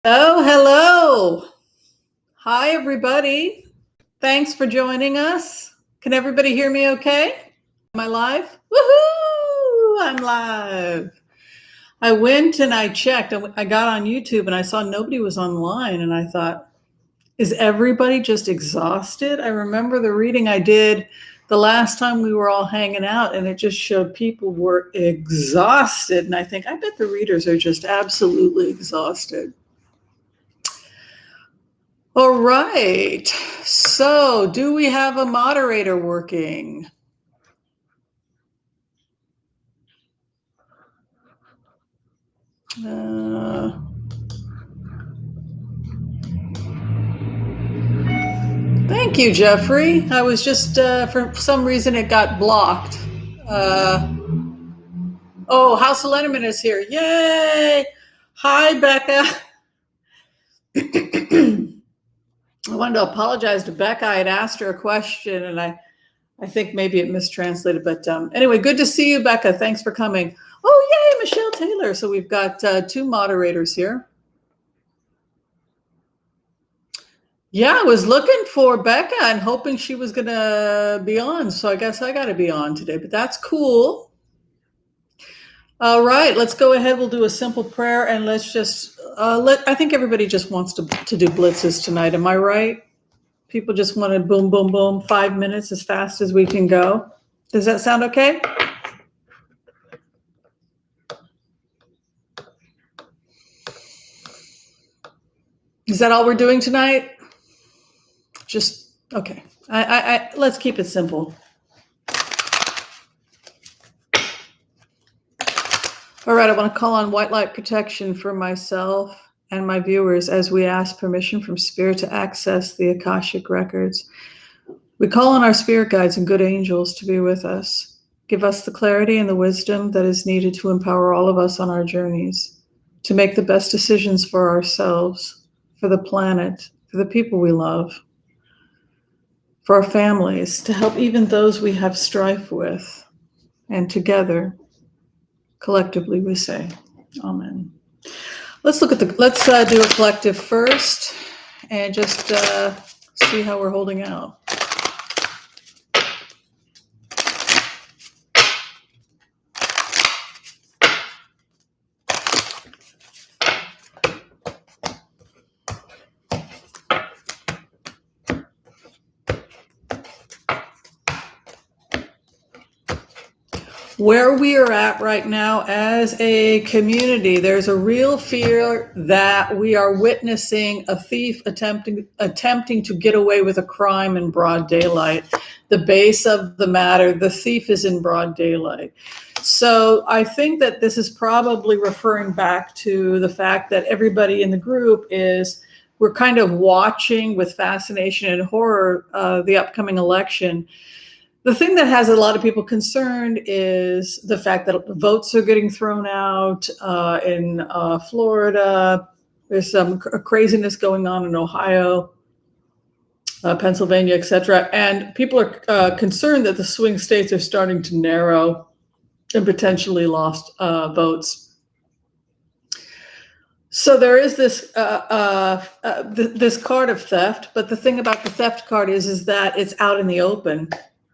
Oh, hello. Hi, everybody. Thanks for joining us. Can everybody hear me okay? Am I live? Woohoo! I'm live. I went and I checked. I got on YouTube and I saw nobody was online. And I thought, is everybody just exhausted? I remember the reading I did the last time we were all hanging out, and it just showed people were exhausted. And I think, I bet the readers are just absolutely exhausted. All right. So, do we have a moderator working? Thank you, Jeffrey. I was just, for some reason, it got blocked. Oh, House of Letterman is here. Yay! Hi, Becca. I wanted to apologize to Becca. I had asked her a question, and I think maybe it mistranslated. But anyway, good to see you, Becca. Thanks for coming. Oh, yay, Michelle Taylor. So we've got two moderators here. Yeah, I was looking for Becca and hoping she was going to be on. So I guess I got to be on today, but that's cool. All right, let's go ahead. We'll do a simple prayer and let's just, I think everybody just wants to do blitzes tonight. Am I right? People just want to boom, boom, boom, 5 minutes as fast as we can go. Does that sound okay? Is that all we're doing tonight? Just, okay. Let's keep it simple. All right, I want to call on white light protection for myself and my viewers as we ask permission from Spirit to access the Akashic records. We call on our spirit guides and good angels to be with us. Give us the clarity and the wisdom that is needed to empower all of us on our journeys, to make the best decisions for ourselves, for the planet, for the people we love, for our families, to help even those we have strife with. And together, collectively, we say, Amen. Let's do a collective first and just see how we're holding out. Where we are at right now as a community, there's a real fear that we are witnessing a thief attempting to get away with a crime in broad daylight. The base of the matter, the thief is in broad daylight. So I think that this is probably referring back to the fact that everybody in the group we're kind of watching with fascination and horror the upcoming election. The thing that has a lot of people concerned is the fact that votes are getting thrown out in Florida. There's some craziness going on in Ohio, Pennsylvania, et cetera. And people are concerned that the swing states are starting to narrow and potentially lost votes. So there is this this card of theft, but the thing about the theft card is that it's out in the open.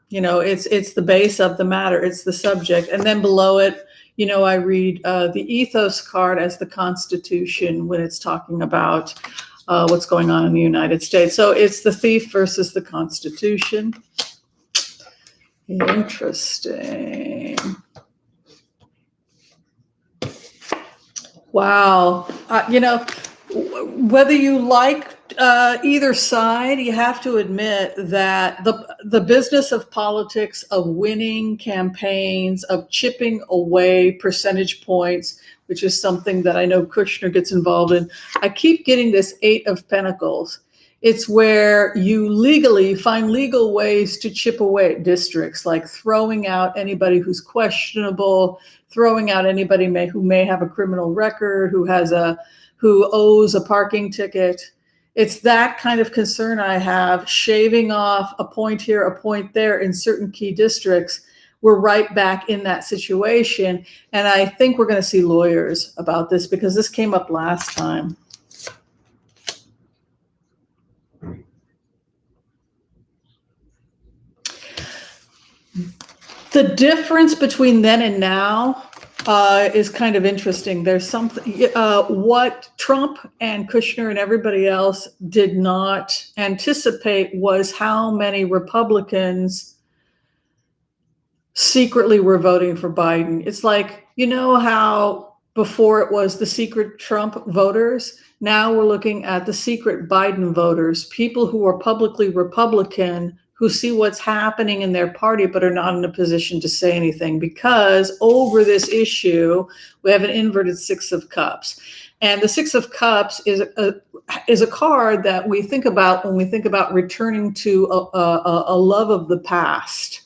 You know, it's the base of the matter. It's the subject. And then below it, you know, I read the ethos card as the Constitution when it's talking about what's going on in the United States. So it's the thief versus the Constitution. Interesting. Wow. You know, whether you like either side, you have to admit that the business of politics, of winning campaigns, of chipping away percentage points, which is something that I know Kushner gets involved in. I keep getting this 8 of Pentacles. It's where you find legal ways to chip away at districts, like throwing out anybody who's questionable, throwing out anybody who may have a criminal record, who owes a parking ticket. It's that kind of concern I have, shaving off a point here, a point there in certain key districts. We're right back in that situation. And I think we're going to see lawyers about this because this came up last time. The difference between then and now is kind of interesting. There's something, what Trump and Kushner and everybody else did not anticipate was how many Republicans secretly were voting for Biden. It's like, you know how before it was the secret Trump voters? Now we're looking at the secret Biden voters, people who are publicly Republican, who see what's happening in their party but are not in a position to say anything, because over this issue, we have an inverted Six of Cups. And the Six of Cups is a card that we think about when we think about returning to a love of the past.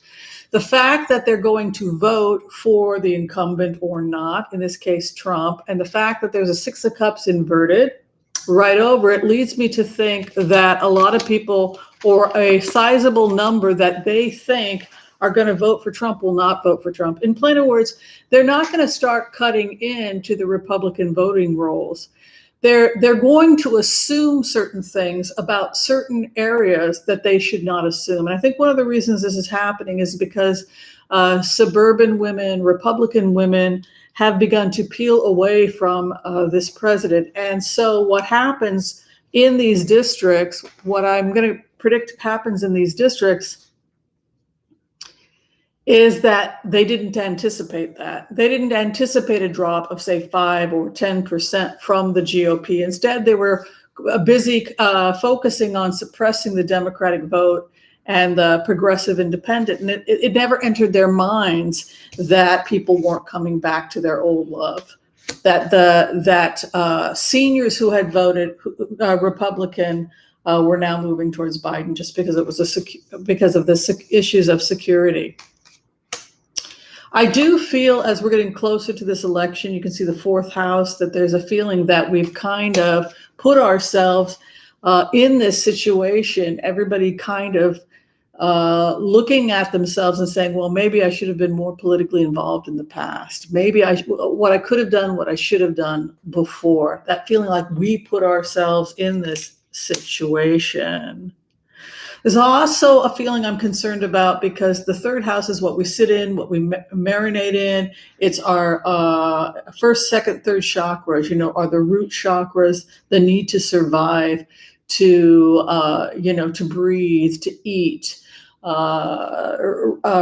The fact that they're going to vote for the incumbent or not, in this case, Trump, and the fact that there's a Six of Cups inverted right over it leads me to think that a lot of people, or a sizable number that they think are going to vote for Trump, will not vote for Trump. In plain words, they're not going to start cutting into the Republican voting rolls. They're going to assume certain things about certain areas that they should not assume. And I think one of the reasons this is happening is because suburban women, Republican women, have begun to peel away from this president. And so what happens in these districts, what I'm going to predict happens in these districts, is that they didn't anticipate that. They didn't anticipate a drop of, say, 5 or 10% from the GOP. Instead, they were busy focusing on suppressing the Democratic vote and the progressive independent. And it never entered their minds that people weren't coming back to their old love, that seniors who had voted Republican were now moving towards Biden just because it was because of the issues of security. I do feel, as we're getting closer to this election, you can see the fourth house, that there's a feeling that we've kind of put ourselves in this situation. Everybody kind of looking at themselves and saying, well, maybe I should have been more politically involved in the past. Maybe what I could have done, what I should have done before. That feeling like we put ourselves in this situation. There's also a feeling I'm concerned about because the third house is what we sit in, what we marinate in. It's our first, second, third chakras, are the root chakras, the need to survive, to breathe, to eat,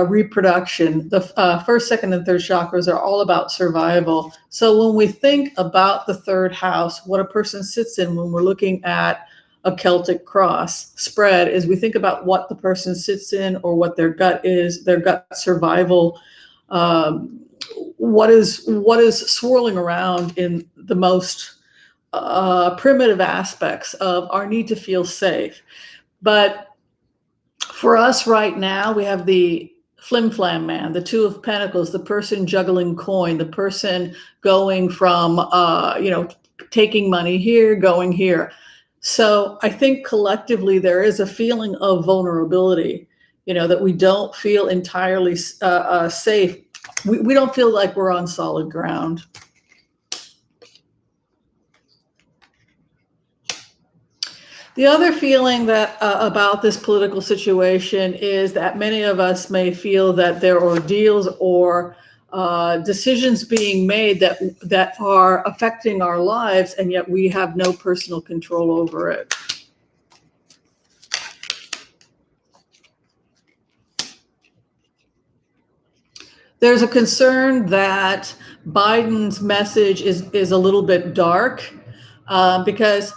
reproduction. The first, second, and third chakras are all about survival. So when we think about the third house, what a person sits in when we're looking at a Celtic cross spread, is we think about what the person sits in or what their gut is, their gut survival, what is swirling around in the most primitive aspects of our need to feel safe. But for us right now, we have the flim flam man, the Two of Pentacles, the person juggling coin, the person going from taking money here, going here. So I think collectively there is a feeling of vulnerability, that we don't feel entirely safe. We don't feel like we're on solid ground. The other feeling that about this political situation is that many of us may feel that there are deals or decisions being made that are affecting our lives, and yet we have no personal control over it. There's a concern that Biden's message is a little bit dark because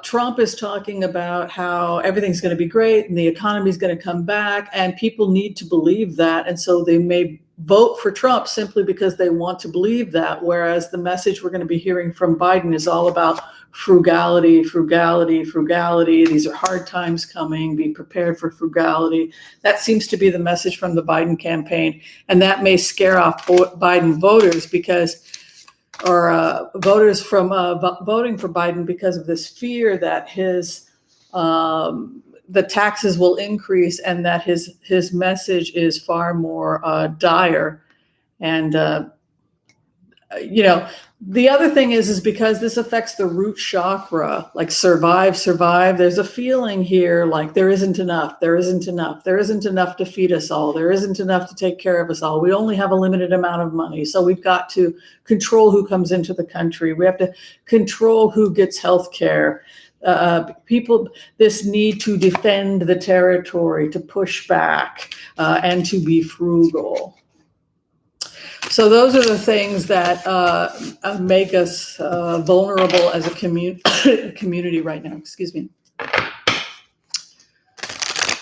Trump is talking about how everything's going to be great and the economy is going to come back, and people need to believe that. And so they may vote for Trump simply because they want to believe that, whereas the message we're going to be hearing from Biden is all about frugality, frugality, frugality. These are hard times coming. Be prepared for frugality. That seems to be the message from the Biden campaign. And that may scare off Biden voters voters from voting for Biden because of this fear that the taxes will increase and that his message is far more dire. And you know, the other thing is because this affects the root chakra, like survive. There's a feeling here like there isn't enough to feed us all. There isn't enough to take care of us all. We only have a limited amount of money. So we've got to control who comes into the country. We have to control who gets health care. People, this need to defend the territory, to push back, and to be frugal. So those are the things that make us vulnerable as a community right now. Excuse me.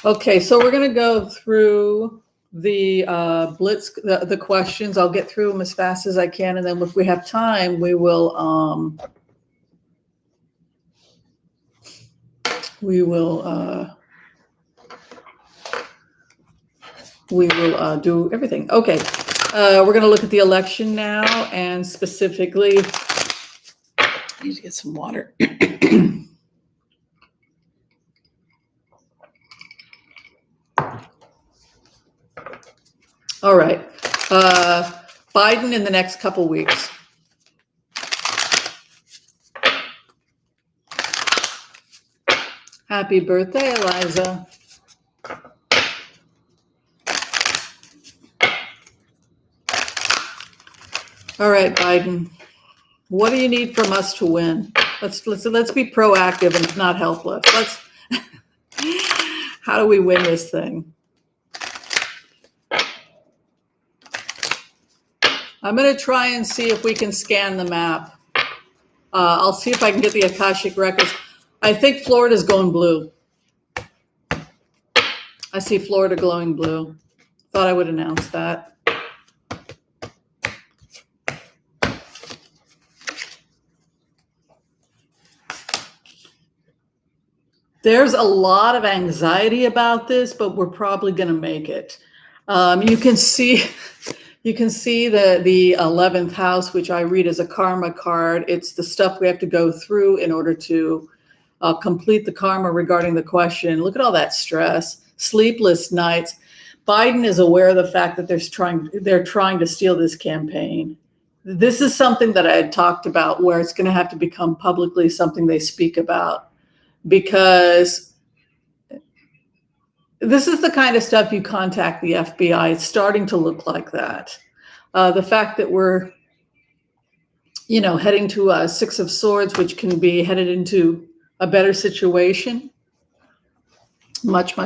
Okay, so we're going to go through the blitz, the questions. I'll get through them as fast as I can, and then if we have time, we will do everything. Okay. We're going to look at the election now, and specifically, I need to get some water. All right. Biden in the next couple weeks. Happy birthday, Eliza. All right, Biden. What do you need from us to win? Let's be proactive and not helpless. How do we win this thing? I'm going to try and see if we can scan the map. I'll see if I can get the Akashic records. I think Florida's going blue. I see Florida glowing blue. Thought I would announce that. There's a lot of anxiety about this, but we're probably going to make it. You can see the 11th house, which I read as a karma card. It's the stuff we have to go through in order to complete the karma regarding the question. Look at all that stress, sleepless nights. Biden is aware of the fact that they're trying to steal this campaign. This is something that I had talked about, where it's going to have to become publicly something they speak about. Because this is the kind of stuff you contact the FBI. It's starting to look like that. The fact that we're, heading to a Six of Swords, which can be headed into a better situation. Much,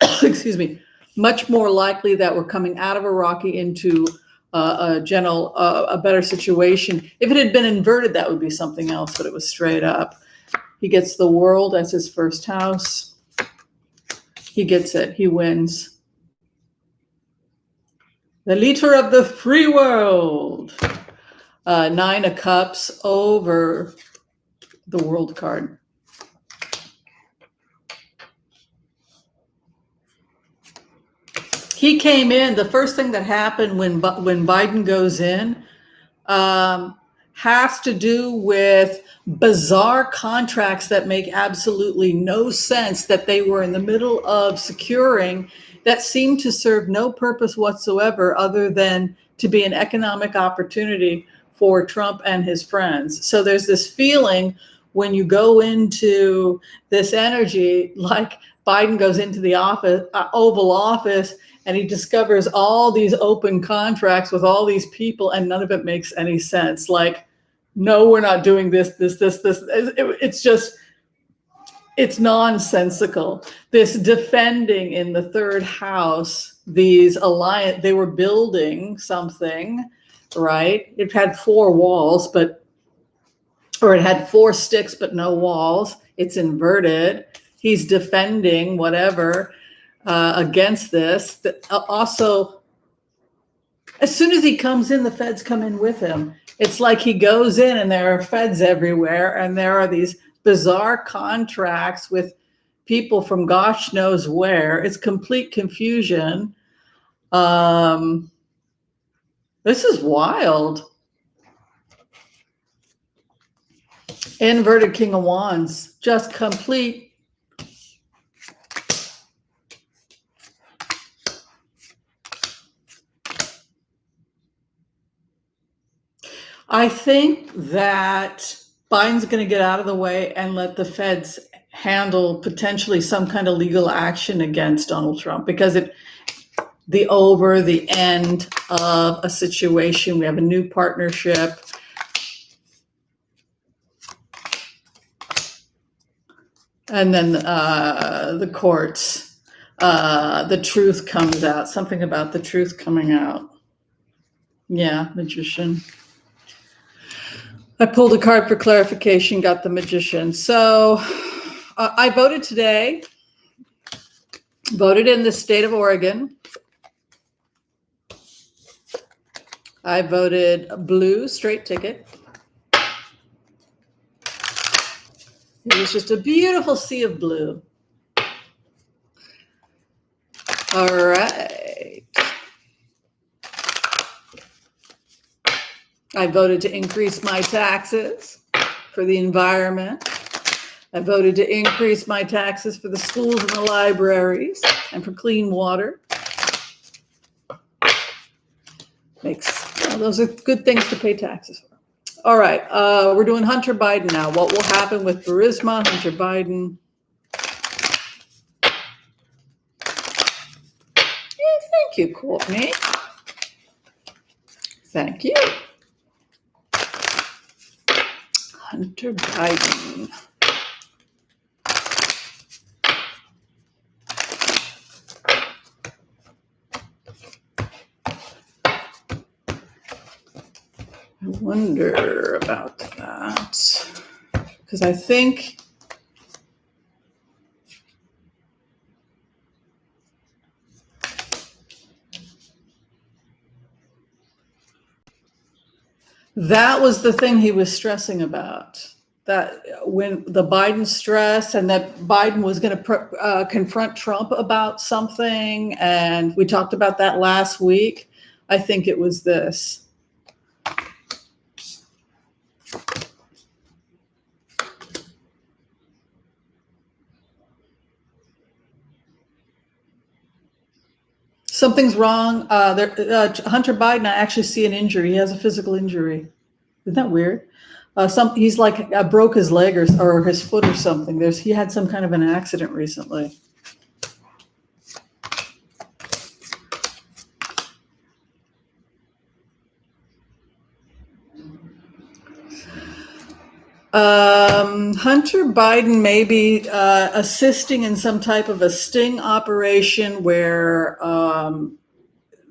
excuse me, much more likely that we're coming out of Iraqi into a better situation. If it had been inverted, that would be something else, but it was straight up. He gets the world as his first house. He gets it. He wins. The leader of the free world. 9 of Cups over the World card. He came in. The first thing that happened when Biden goes in has to do with bizarre contracts that make absolutely no sense, that they were in the middle of securing, that seem to serve no purpose whatsoever other than to be an economic opportunity for Trump and his friends. So there's this feeling when you go into this energy, like Biden goes into the Oval Office, and he discovers all these open contracts with all these people, and none of it makes any sense. Like, no, we're not doing this. It's just, it's nonsensical. This defending in the 3rd house, these alliance, they were building something, right? It had 4 walls, or it had 4 sticks, but no walls. It's inverted. He's defending whatever against this. Also, as soon as he comes in, the feds come in with him. It's like he goes in and there are feds everywhere, and there are these bizarre contracts with people from gosh knows where. It's complete confusion. This is wild. Inverted King of Wands, just complete. I think that Biden's going to get out of the way and let the feds handle potentially some kind of legal action against Donald Trump, because the end of a situation. We have a new partnership. And then the courts, the truth comes out. Something about the truth coming out. Yeah, magician. I pulled a card for clarification, got the magician. So I voted today, voted in the state of Oregon. I voted blue, straight ticket. It was just a beautiful sea of blue. All right. I voted to increase my taxes for the environment. I voted to increase my taxes for the schools and the libraries and for clean water. Those are good things to pay taxes for. All right, we're doing Hunter Biden now. What will happen with Burisma, Hunter Biden? Yeah, thank you, Courtney. Thank you. Hunter Biden. I wonder about that, because I think that was the thing he was stressing about, that when the Biden stress, and that Biden was going to confront Trump about something. And we talked about that last week. I think it was this. Something's wrong. Hunter Biden, I actually see an injury. He has a physical injury. Isn't that weird? He's like broke his leg or his foot or something. He had some kind of an accident recently. Hunter Biden may be assisting in some type of a sting operation where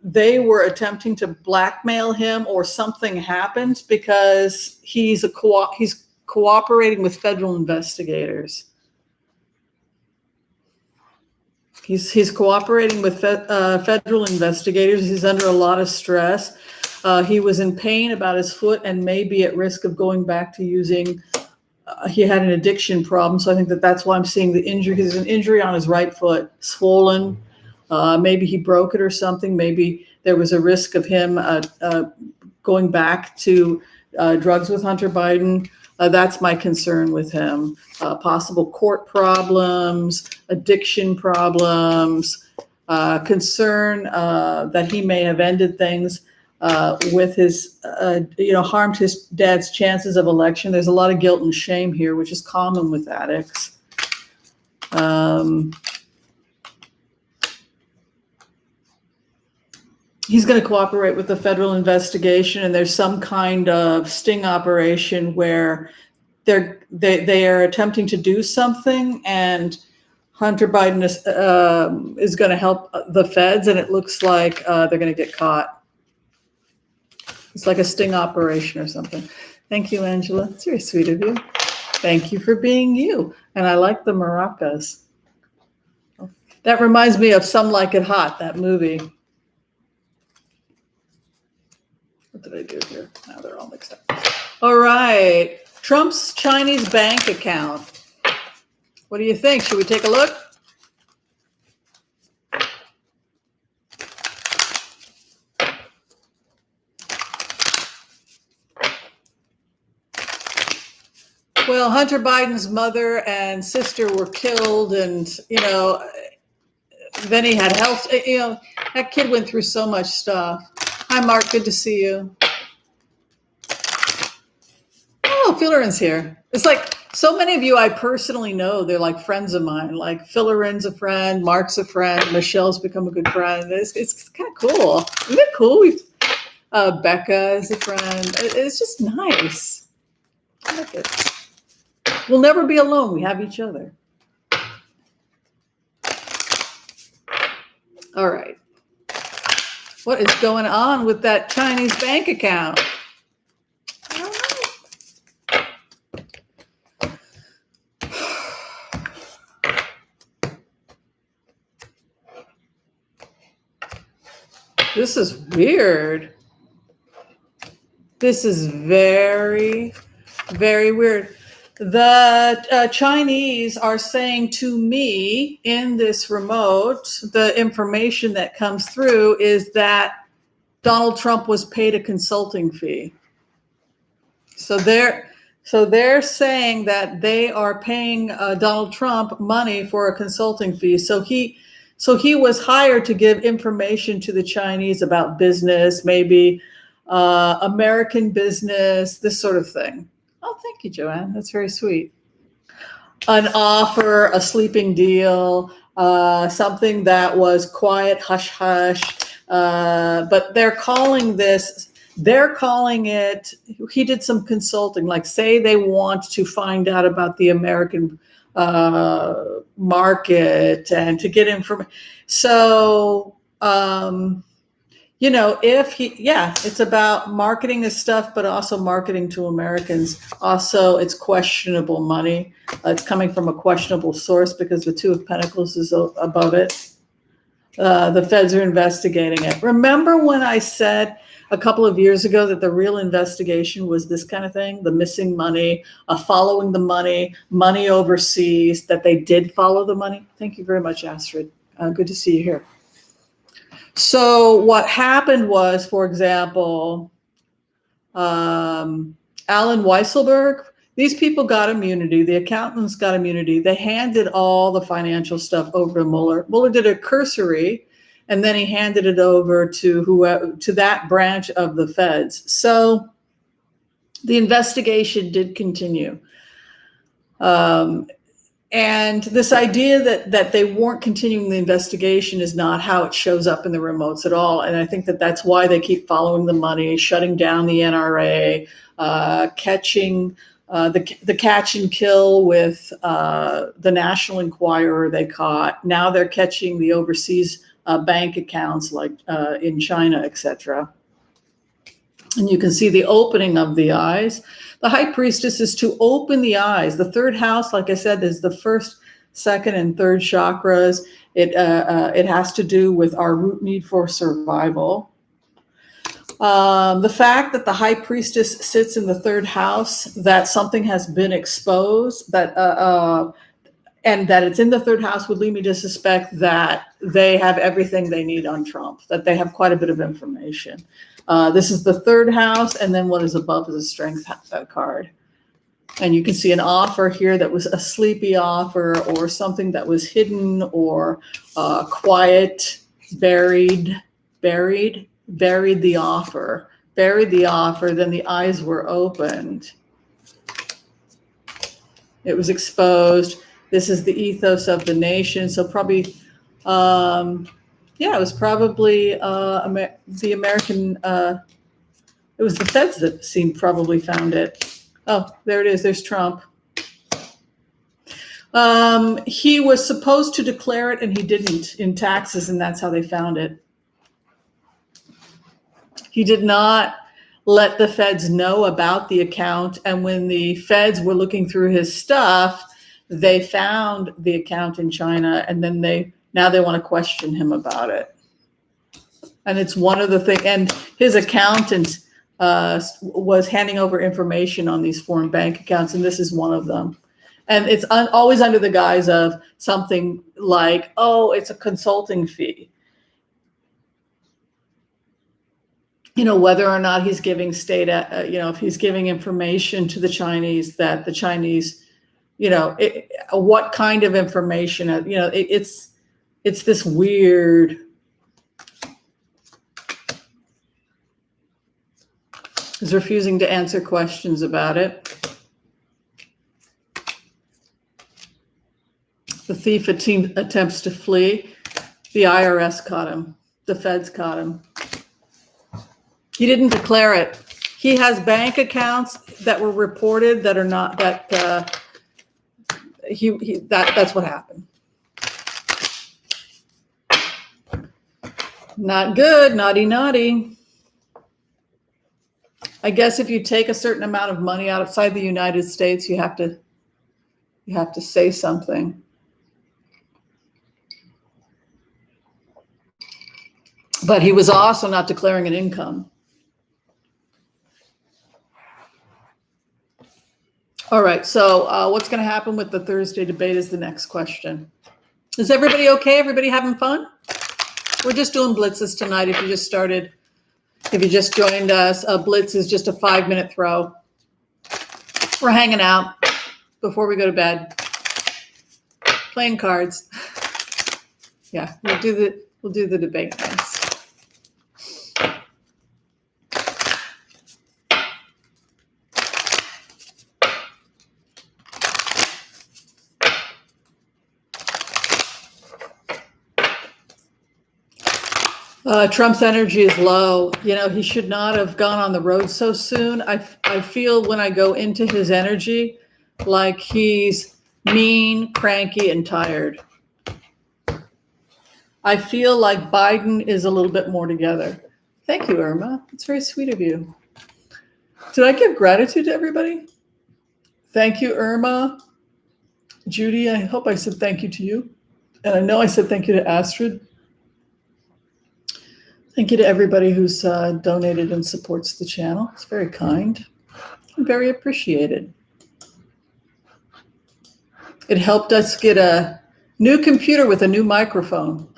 they were attempting to blackmail him, or something happened, because he's cooperating with federal investigators. He's cooperating with federal investigators. He's under a lot of stress. He was in pain about his foot and may be at risk of going back to using. He had an addiction problem, so I think that's why I'm seeing the injury. There's an injury on his right foot, swollen. Maybe he broke it or something. Maybe there was a risk of him going back to drugs with Hunter Biden. That's my concern with him. Possible court problems, addiction problems, concern that he may have ended things with his, harmed his dad's chances of election. There's a lot of guilt and shame here, which is common with addicts. He's going to cooperate with the federal investigation, and there's some kind of sting operation where they are attempting to do something, and Hunter Biden is going to help the feds, and it looks like they're going to get caught. It's like a sting operation or something. Thank you, Angela. It's very sweet of you. Thank you for being you. And I like the maracas. That reminds me of Some Like It Hot, that movie. What did I do here? Now they're all mixed up. All right. Trump's Chinese bank account. What do you think? Should we take a look? Well, Hunter Biden's mother and sister were killed, and, then he had health, that kid went through so much stuff. Hi, Mark, good to see you. Filleren's here. It's like so many of you I personally know. They're like friends of mine. Like Filleren's a friend, Mark's a friend, Michelle's become a good friend. It's kind of cool. Isn't it cool? Becca is a friend. It's just nice. I like it. We'll never be alone. We have each other. All right. What is going on with that Chinese bank account? I don't know. This is weird. This is very, very weird. The Chinese are saying to me in this remote, the information that comes through is that Donald Trump was paid a consulting fee. So they're saying that they are paying Donald Trump money for a consulting fee. So he was hired to give information to the Chinese about business, maybe American business, this sort of thing. Oh, thank you, Joanne. That's very sweet. An offer, a sleeping deal, something that was quiet, hush, hush. But they're calling it, he did some consulting, like say they want to find out about the American market and to get information. So, it's about marketing his stuff, but also marketing to Americans. Also, it's questionable money. It's coming from a questionable source because the Two of Pentacles is above it. The feds are investigating it. Remember when I said a couple of years ago that the real investigation was this kind of thing, the missing money, following the money overseas, that they did follow the money? Thank you very much, Astrid. Good to see you here. So what happened was, for example, Alan Weisselberg, these people got immunity. The accountants got immunity. They handed all the financial stuff over to Mueller. Mueller did a cursory, and then he handed it over to that branch of the feds. So the investigation did continue. And this idea that they weren't continuing the investigation is not how it shows up in the remotes at all. And I think that that's why they keep following the money, shutting down the NRA, catching the catch and kill with the National Enquirer they caught. Now they're catching the overseas bank accounts like in China, etc. And you can see the opening of the eyes. The High Priestess is to open the eyes. The third house, like I said, is the first, second, and third chakras. It has to do with our root need for survival. The fact that the High Priestess sits in the third house, that something has been exposed, and that it's in the third house would lead me to suspect that they have everything they need on Trump, that they have quite a bit of information. This is the third house, and then what is above is a strength card. And you can see an offer here that was a sleepy offer, or something that was hidden or quiet, buried the offer, then the eyes were opened. It was exposed. This is the ethos of the nation. So probably, it was probably the American, it was the feds that probably found it. Oh, there it is. There's Trump. He was supposed to declare it and he didn't in taxes, and that's how they found it. He did not let the feds know about the account, and when the feds were looking through his stuff, they found the account in China, and then now they want to question him about it. And it's one of the things, and his accountant was handing over information on these foreign bank accounts, and this is one of them. And it's always under the guise of something like, oh, it's a consulting fee. Whether or not he's giving if he's giving information to the Chinese, that the Chinese, what kind of information, it's this weird. He's refusing to answer questions about it. The thief attempts to flee. The IRS caught him. The feds caught him. He didn't declare it. He has bank accounts that were reported that are not that. That's what happened. Not good. Naughty, naughty. I guess if you take a certain amount of money outside the United States, you have to say something. But he was also not declaring an income. All right, so what's going to happen with the Thursday debate is the next question. Is everybody okay? Everybody having fun? We're just doing blitzes tonight. If you just joined us, a blitz is just a 5-minute throw. We're hanging out before we go to bed, playing cards. Yeah, we'll do the debate next. Trump's energy is low. You know, he should not have gone on the road so soon. I feel when I go into his energy like he's mean, cranky, and tired. I feel like Biden is a little bit more together. Thank you, Irma. It's very sweet of you. Did I give gratitude to everybody? Thank you, Irma. Judy, I hope I said thank you to you. And I know I said thank you to Astrid. Thank you to everybody who's donated and supports the channel. It's very kind and very appreciated. It helped us get a new computer with a new microphone.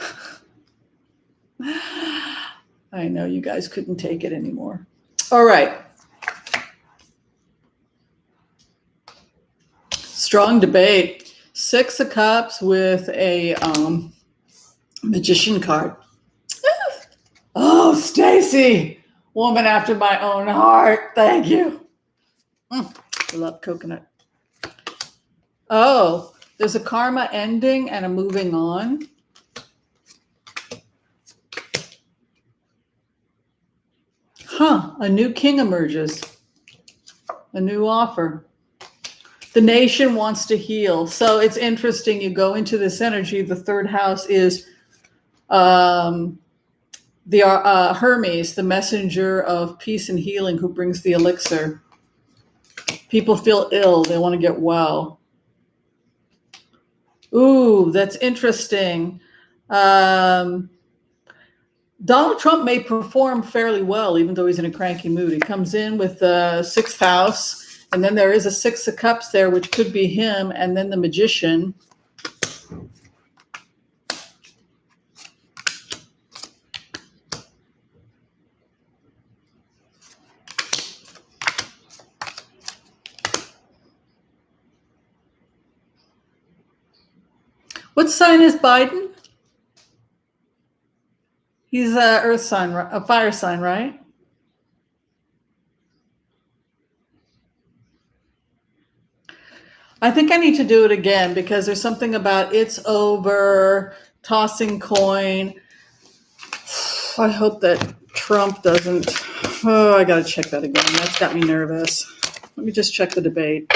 I know you guys couldn't take it anymore. All right. Strong debate. 6 of Cups with a Magician card. Oh, Stacy, woman after my own heart. Thank you. I love coconut. Oh, there's a karma ending and a moving on. A new king emerges. A new offer. The nation wants to heal. So it's interesting. You go into this energy. The third house is the Hermes, the messenger of peace and healing who brings the elixir. People feel ill. They want to get well. Ooh, that's interesting. Donald Trump may perform fairly well, even though he's in a cranky mood. He comes in with the 6th house, and then there is a 6 of Cups there, which could be him, and then the Magician. What sign is Biden? He's a earth sign, a fire sign, right? I think I need to do it again because there's something about it's over, tossing coin. I hope that Trump doesn't. Oh, I got to check that again. That's got me nervous. Let me just check the debate.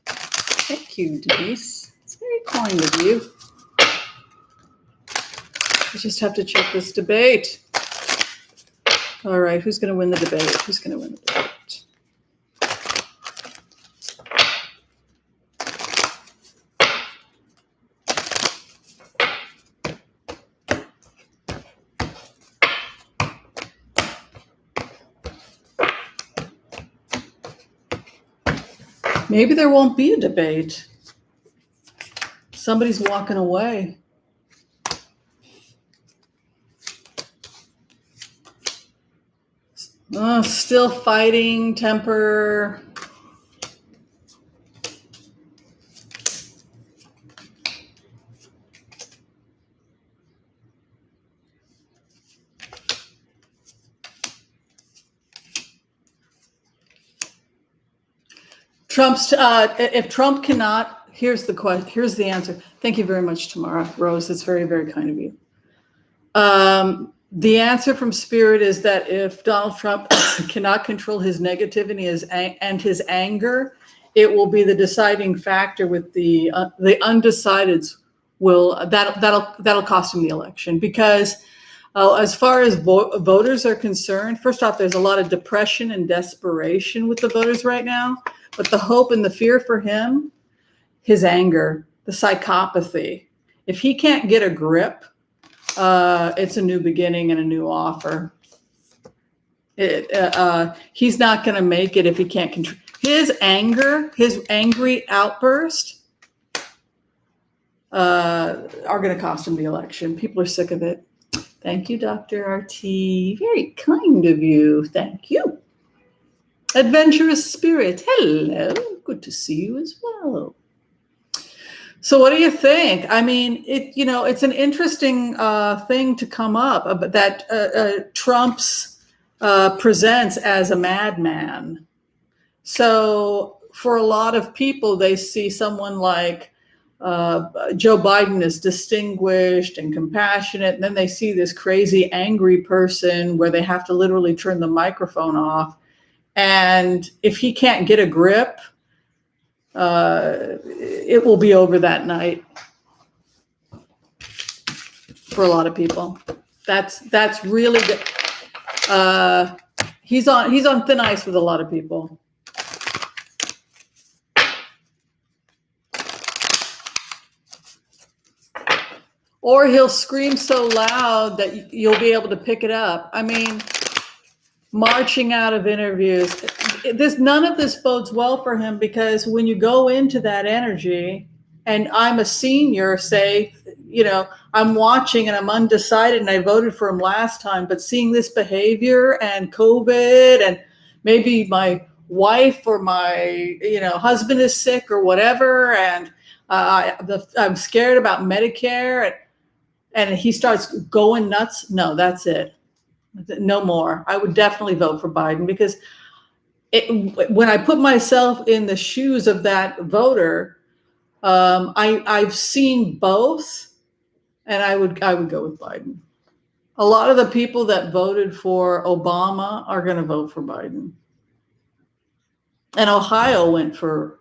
Thank you, Denise. It's very kind of you. I just have to check this debate. All right, who's going to win the debate? Who's going to win the debate? Maybe there won't be a debate. Somebody's walking away. Oh, still fighting, temper. Trump's if Trump cannot here's the question. Here's the answer. Thank you very much, Tamara Rose. It's very, very kind of you. The answer from Spirit is that if Donald Trump cannot control his negativity and his anger, it will be the deciding factor with the undecideds. That'll cost him the election, because as far as voters are concerned, first off, there's a lot of depression and desperation with the voters right now. But the hope and the fear for him, his anger, the psychopathy. If he can't get a grip, it's a new beginning and a new offer. He's not going to make it if he can't control his anger. His angry outburst are going to cost him the election. People are sick of it. Thank you, Dr. RT. Very kind of you. Thank you. Adventurous Spirit. Hello. Good to see you as well. So what do you think? I mean, it's an interesting thing to come up, but that Trump's presents as a madman. So for a lot of people, they see someone like Joe Biden as distinguished and compassionate, and then they see this crazy, angry person where they have to literally turn the microphone off. And if he can't get a grip, it will be over that night for a lot of people. That's really good. He's on thin ice with a lot of people. Or he'll scream so loud that you'll be able to pick it up. I mean, marching out of interviews. None of this bodes well for him, because when you go into that energy, and I'm a senior, say, I'm watching and I'm undecided and I voted for him last time, but seeing this behavior and COVID, and maybe my wife or my husband is sick or whatever, and I'm scared about Medicare, and he starts going nuts. No, that's it. No more. I would definitely vote for Biden, because when I put myself in the shoes of that voter, I've seen both, and I would go with Biden. A lot of the people that voted for Obama are going to vote for Biden, and Ohio went for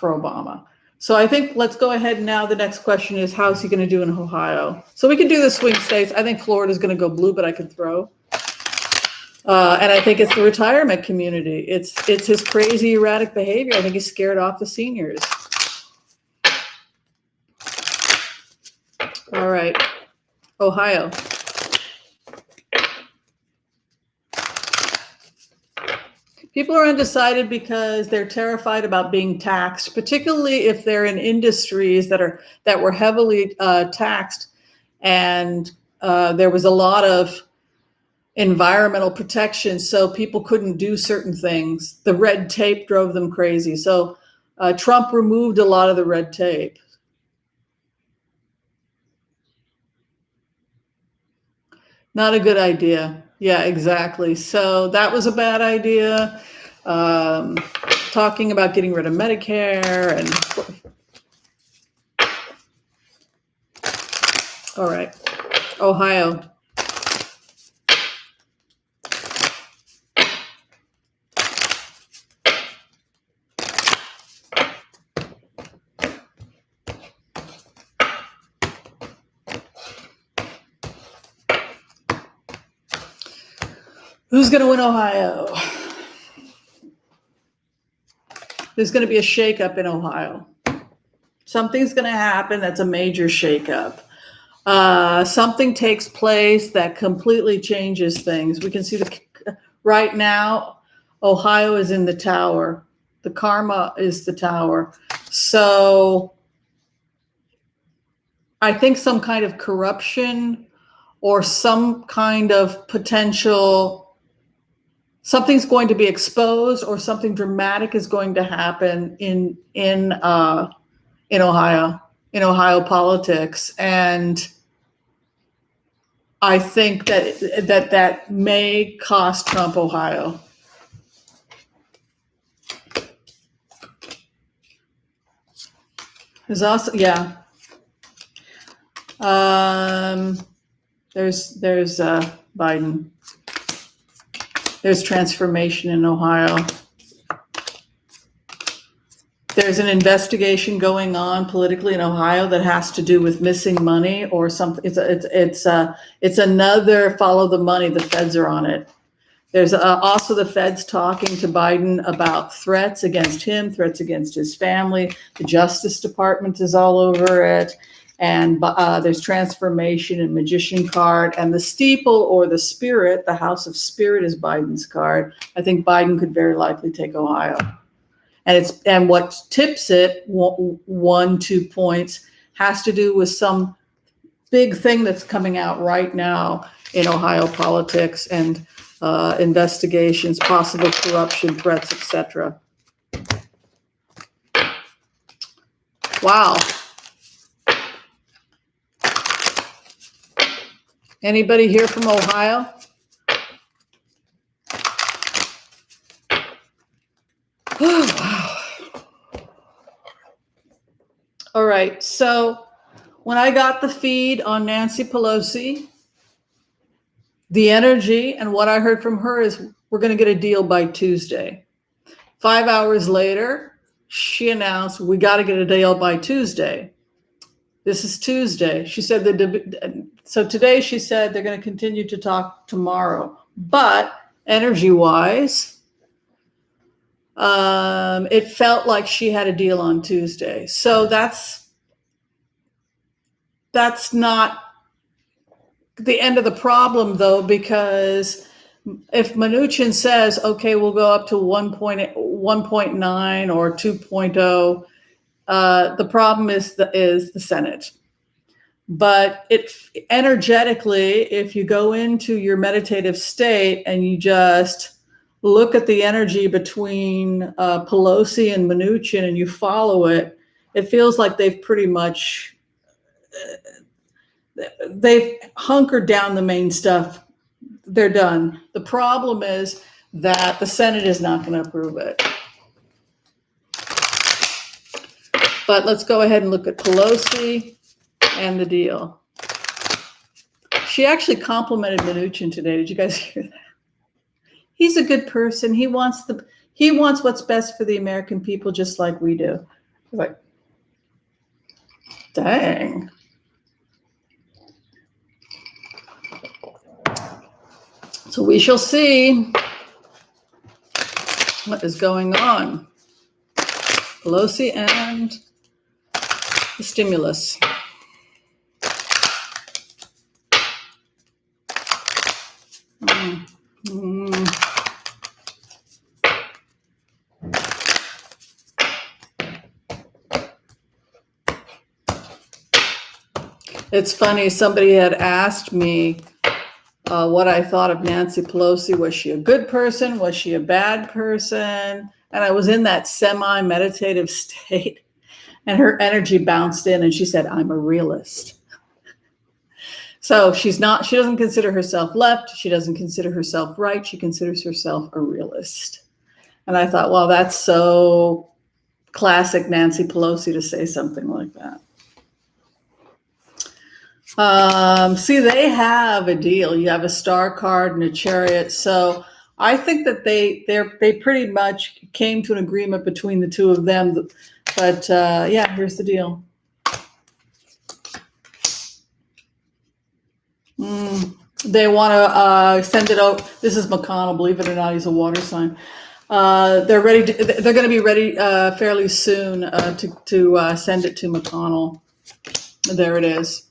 Obama. So I think let's go ahead now. The next question is, how's he going to do in Ohio? So we can do the swing states. I think Florida's going to go blue, but I could throw. And I think it's the retirement community. It's his crazy, erratic behavior. I think he's scared off the seniors. All right. Ohio. People are undecided because they're terrified about being taxed, particularly if they're in industries that were heavily taxed, and there was a lot of environmental protection, so people couldn't do certain things. The red tape drove them crazy. So Trump removed a lot of the red tape. Not a good idea. Yeah, exactly. So that was a bad idea. Talking about getting rid of Medicare and. All right. Ohio. Who's going to win Ohio? There's going to be a shakeup in Ohio. Something's going to happen that's a major shakeup. Something takes place that completely changes things. We can see right now, Ohio is in the tower. The karma is the tower. So I think some kind of corruption or some kind of potential, something's going to be exposed, or something dramatic is going to happen in Ohio politics. And I think that may cost Trump Ohio. There's also, yeah. There's Biden. There's transformation in Ohio. There's an investigation going on politically in Ohio that has to do with missing money or something. It's another follow the money. The feds are on it. There's also the feds talking to Biden about threats against him, threats against his family. The Justice Department is all over it. And there's transformation and magician card. And the steeple or the spirit, the house of spirit is Biden's card. I think Biden could very likely take Ohio. And what tips it 1-2 points has to do with some big thing that's coming out right now in Ohio politics and investigations, possible corruption, threats, etc. Wow. Anybody here from Ohio? Oh, wow. All right. So when I got the feed on Nancy Pelosi, the energy and what I heard from her is we're going to get a deal by Tuesday. 5 hours later, she announced we got to get a deal by Tuesday. This is Tuesday. She said so today she said they're going to continue to talk tomorrow. But energy-wise, it felt like she had a deal on Tuesday. So that's not the end of the problem, though, because if Mnuchin says, okay, we'll go up to 1.9 or 2.0, the problem is the Senate. But energetically, if you go into your meditative state and you just look at the energy between Pelosi and Mnuchin and you follow it, it feels like they've pretty much they've hunkered down the main stuff. They're done. The problem is that the Senate is not going to approve it. But let's go ahead and look at Pelosi and the deal. She actually complimented Mnuchin today. Did you guys hear that? He's a good person. He wants what's best for the American people, just like we do. Like, dang. So we shall see what is going on. Pelosi and the stimulus. It's funny, somebody had asked me what I thought of Nancy Pelosi. Was she a good person? Was she a bad person? And I was in that semi-meditative state, and her energy bounced in and she said, I'm a realist. So she doesn't consider herself left. She doesn't consider herself right. She considers herself a realist. And I thought, well, that's so classic Nancy Pelosi to say something like that. See, they have a deal. You have a star card and a chariot. So I think that they pretty much came to an agreement between the two of them. But yeah, here's the deal. They want to send it out. This is McConnell. Believe it or not, he's a water sign. They're ready. They're going to be ready fairly soon to send it to McConnell. There it is.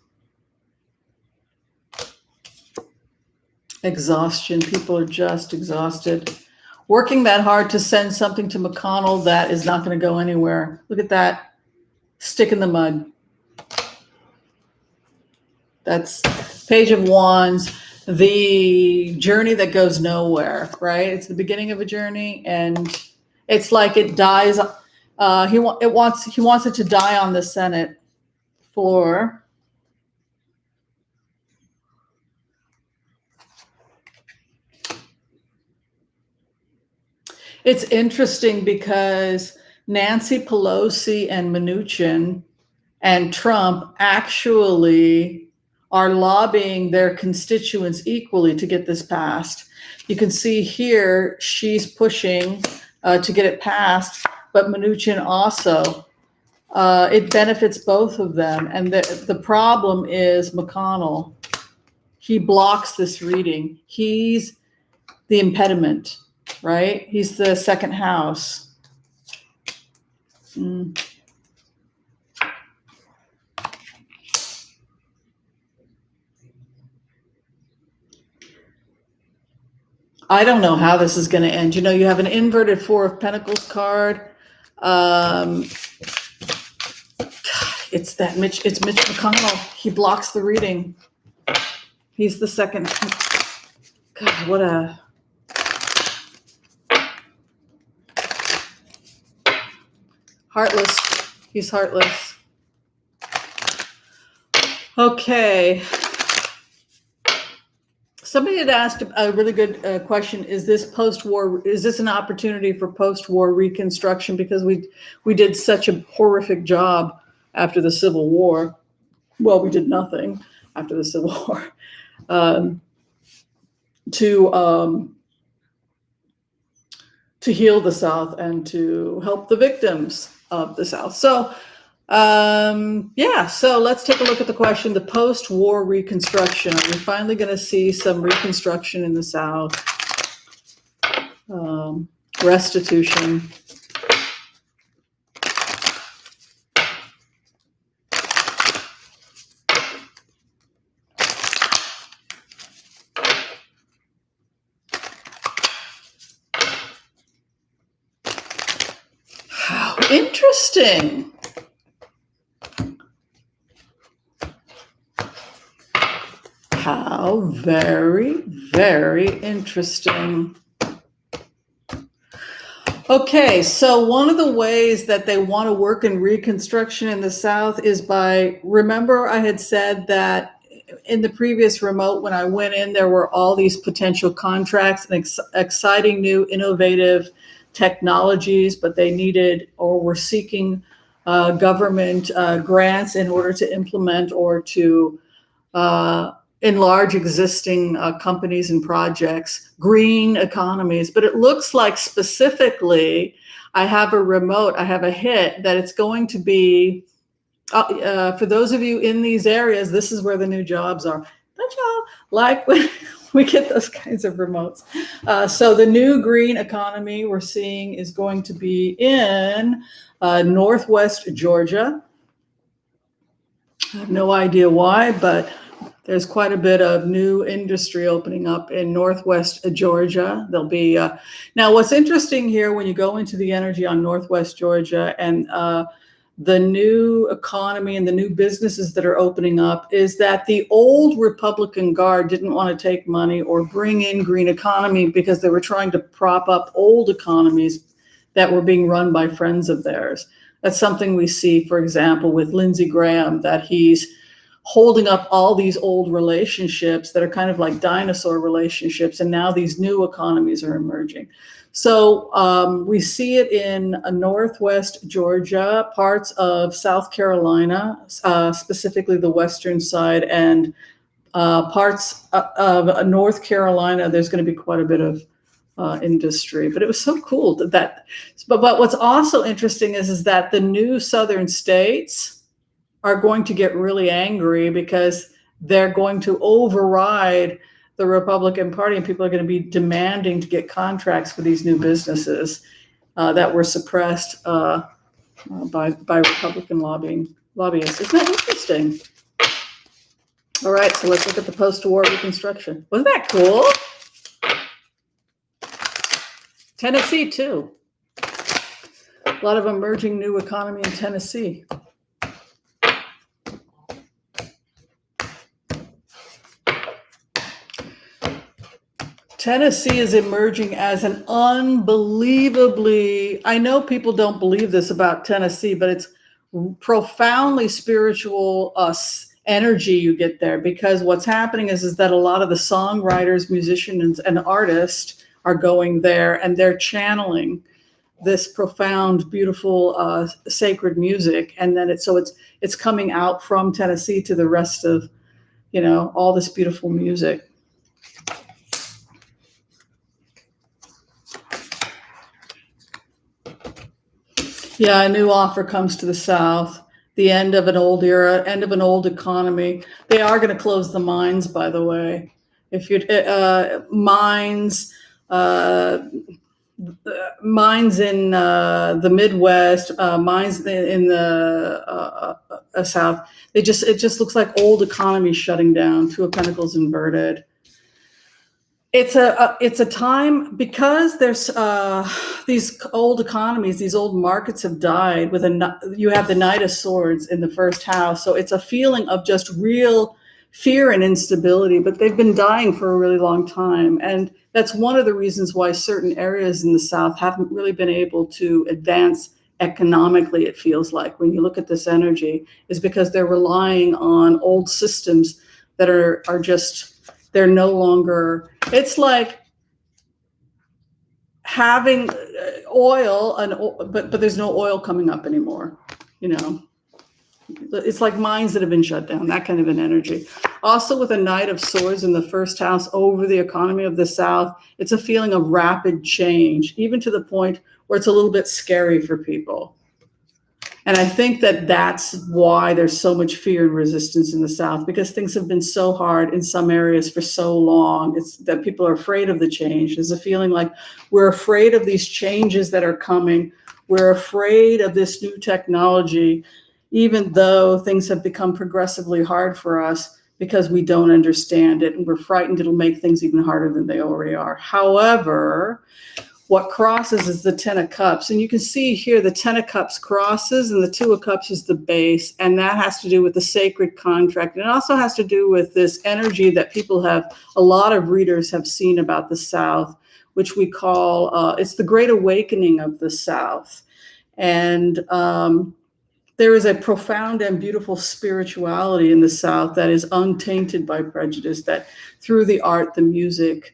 Exhaustion. People are just exhausted. Working that hard to send something to McConnell that is not going to go anywhere. Look at that. Stick in the mud. That's Page of Wands. The journey that goes nowhere, right? It's the beginning of a journey, and it's like it dies. He wants it to die on the Senate for. It's interesting because Nancy Pelosi and Mnuchin and Trump actually are lobbying their constituents equally to get this passed. You can see here she's pushing to get it passed, but Mnuchin also. It benefits both of them. And the problem is McConnell. He blocks this reading. He's the impediment, right? He's the second house. I don't know how this is going to end. You know, you have an inverted Four of Pentacles card. It's Mitch McConnell. He blocks the reading. He's the second. God, what a. Heartless. He's heartless. Okay. Somebody had asked a really good question. Is this post-war? Is this an opportunity for post-war reconstruction? Because we did such a horrific job after the Civil War. Well, we did nothing after the Civil War to heal the South and to help the victims of the South. So, so let's take a look at the question, the post-war reconstruction. Are we finally going to see some reconstruction in the South? Restitution. How interesting. How very, very interesting. Okay, so one of the ways that they want to work in reconstruction in the South is by, remember I had said that in the previous remote when I went in, there were all these potential contracts and exciting new innovative technologies, but they needed or were seeking government grants in order to implement or to enlarge existing companies and projects, green economies. But it looks like specifically, I have a hit that it's going to be, for those of you in these areas, this is where the new jobs are. Don't y'all like when we get those kinds of remotes? So the new green economy we're seeing is going to be in Northwest Georgia. I have no idea why, but there's quite a bit of new industry opening up in Northwest Georgia. There'll be, now what's interesting here when you go into the energy on Northwest Georgia and the new economy and the new businesses that are opening up is that the old Republican Guard didn't want to take money or bring in green economy because they were trying to prop up old economies that were being run by friends of theirs. That's something we see, for example, with Lindsey Graham, that he's holding up all these old relationships that are kind of like dinosaur relationships, and now these new economies are emerging. So we see it in Northwest Georgia, parts of South Carolina, specifically the western side, and parts of North Carolina. There's going to be quite a bit of industry, but it was so cool that. But what's also interesting is that the new southern states are going to get really angry because they're going to override the Republican Party, and people are going to be demanding to get contracts for these new businesses that were suppressed by Republican lobbyists. Isn't that interesting? All right, so let's look at the post-war reconstruction. Wasn't that cool? Tennessee, too. A lot of emerging new economy in Tennessee. Tennessee is emerging as an unbelievably, I know people don't believe this about Tennessee, but it's profoundly spiritual energy you get there, because what's happening is that a lot of the songwriters, musicians, and artists are going there, and they're channeling this profound, beautiful, sacred music, and then it's coming out from Tennessee to the rest of, all this beautiful music. Yeah, a new offer comes to the South. The end of an old era, end of an old economy. They are going to close the mines, by the way. If you mines, mines in the Midwest, mines in the South. It just looks like old economy shutting down. Two of Pentacles inverted. It's a time, because there's these old economies, these old markets have died. You have the Knight of Swords in the first house, so it's a feeling of just real fear and instability. But they've been dying for a really long time, and that's one of the reasons why certain areas in the South haven't really been able to advance economically. It feels like, when you look at this energy, is because they're relying on old systems that are just. They're no longer, it's like having oil, but there's no oil coming up anymore. It's like mines that have been shut down, that kind of an energy. Also, with a Knight of Swords in the first house over the economy of the South, it's a feeling of rapid change, even to the point where it's a little bit scary for people. And I think that that's why there's so much fear and resistance in the South, because things have been so hard in some areas for so long. It's that people are afraid of the change. There's a feeling like we're afraid of these changes that are coming. We're afraid of this new technology, even though things have become progressively hard for us, because we don't understand it and we're frightened it'll make things even harder than they already are. However, what crosses is the Ten of Cups. And you can see here the Ten of Cups crosses and the Two of Cups is the base. And that has to do with the sacred contract. And it also has to do with this energy that a lot of readers have seen about the South, which we call, it's the Great Awakening of the South. And there is a profound and beautiful spirituality in the South that is untainted by prejudice, that through the art, the music,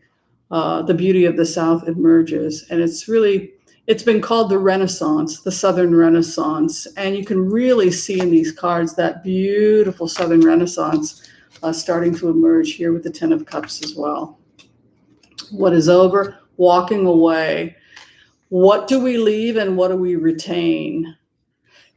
the beauty of the South emerges. And it's been called the Renaissance, the Southern Renaissance. And you can really see in these cards that beautiful Southern Renaissance starting to emerge here with the Ten of Cups as well. What is over? Walking away. What do we leave and what do we retain?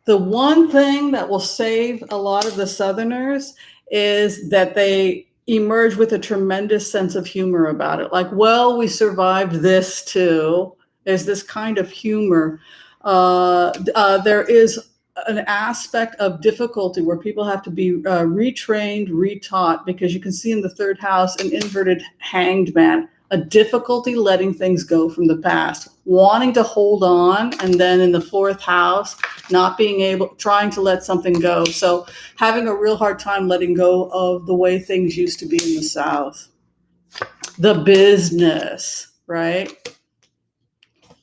The one thing that will save a lot of the Southerners is that they emerge with a tremendous sense of humor about it. Like, well, we survived this too. There's this kind of humor. There is an aspect of difficulty where people have to be retrained, retaught, because you can see in the third house an inverted hanged man, a difficulty letting things go from the past, wanting to hold on, and then in the fourth house, not being able, trying to let something go. So having a real hard time letting go of the way things used to be in the South. The business, right?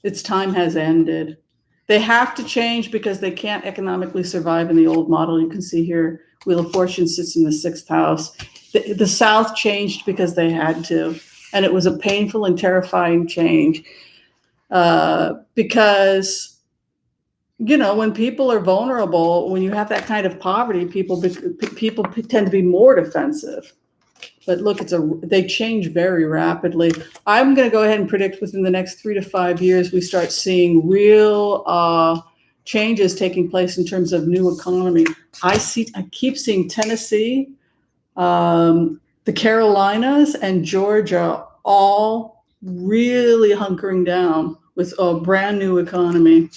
Its time has ended. They have to change because they can't economically survive in the old model. You can see here, Wheel of Fortune sits in the sixth house. The South changed because they had to. And it was a painful and terrifying change because, when people are vulnerable, when you have that kind of poverty, people tend to be more defensive. But look, they change very rapidly. I'm going to go ahead and predict within the next 3 to 5 years, we start seeing real changes taking place in terms of new economy. I keep seeing Tennessee, the Carolinas and Georgia all really hunkering down with a brand new economy.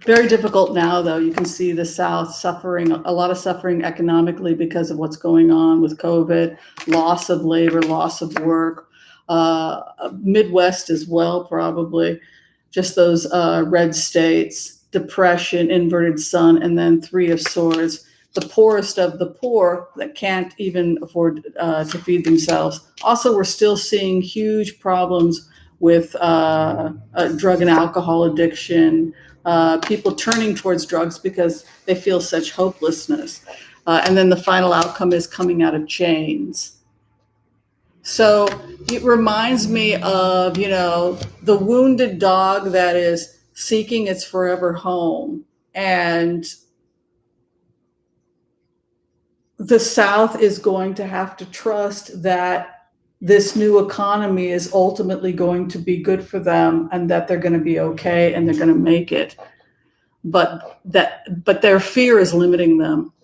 Very difficult now, though. You can see the South suffering, a lot of suffering economically because of what's going on with COVID, loss of labor, loss of work. Midwest as well, probably. Just those red states, depression, inverted sun, and then Three of Swords. The poorest of the poor that can't even afford to feed themselves. Also, we're still seeing huge problems with drug and alcohol addiction, people turning towards drugs because they feel such hopelessness. And then the final outcome is coming out of chains. So it reminds me of, the wounded dog that is seeking its forever home. And the South is going to have to trust that this new economy is ultimately going to be good for them and that they're going to be okay and they're going to make it. But their fear is limiting them,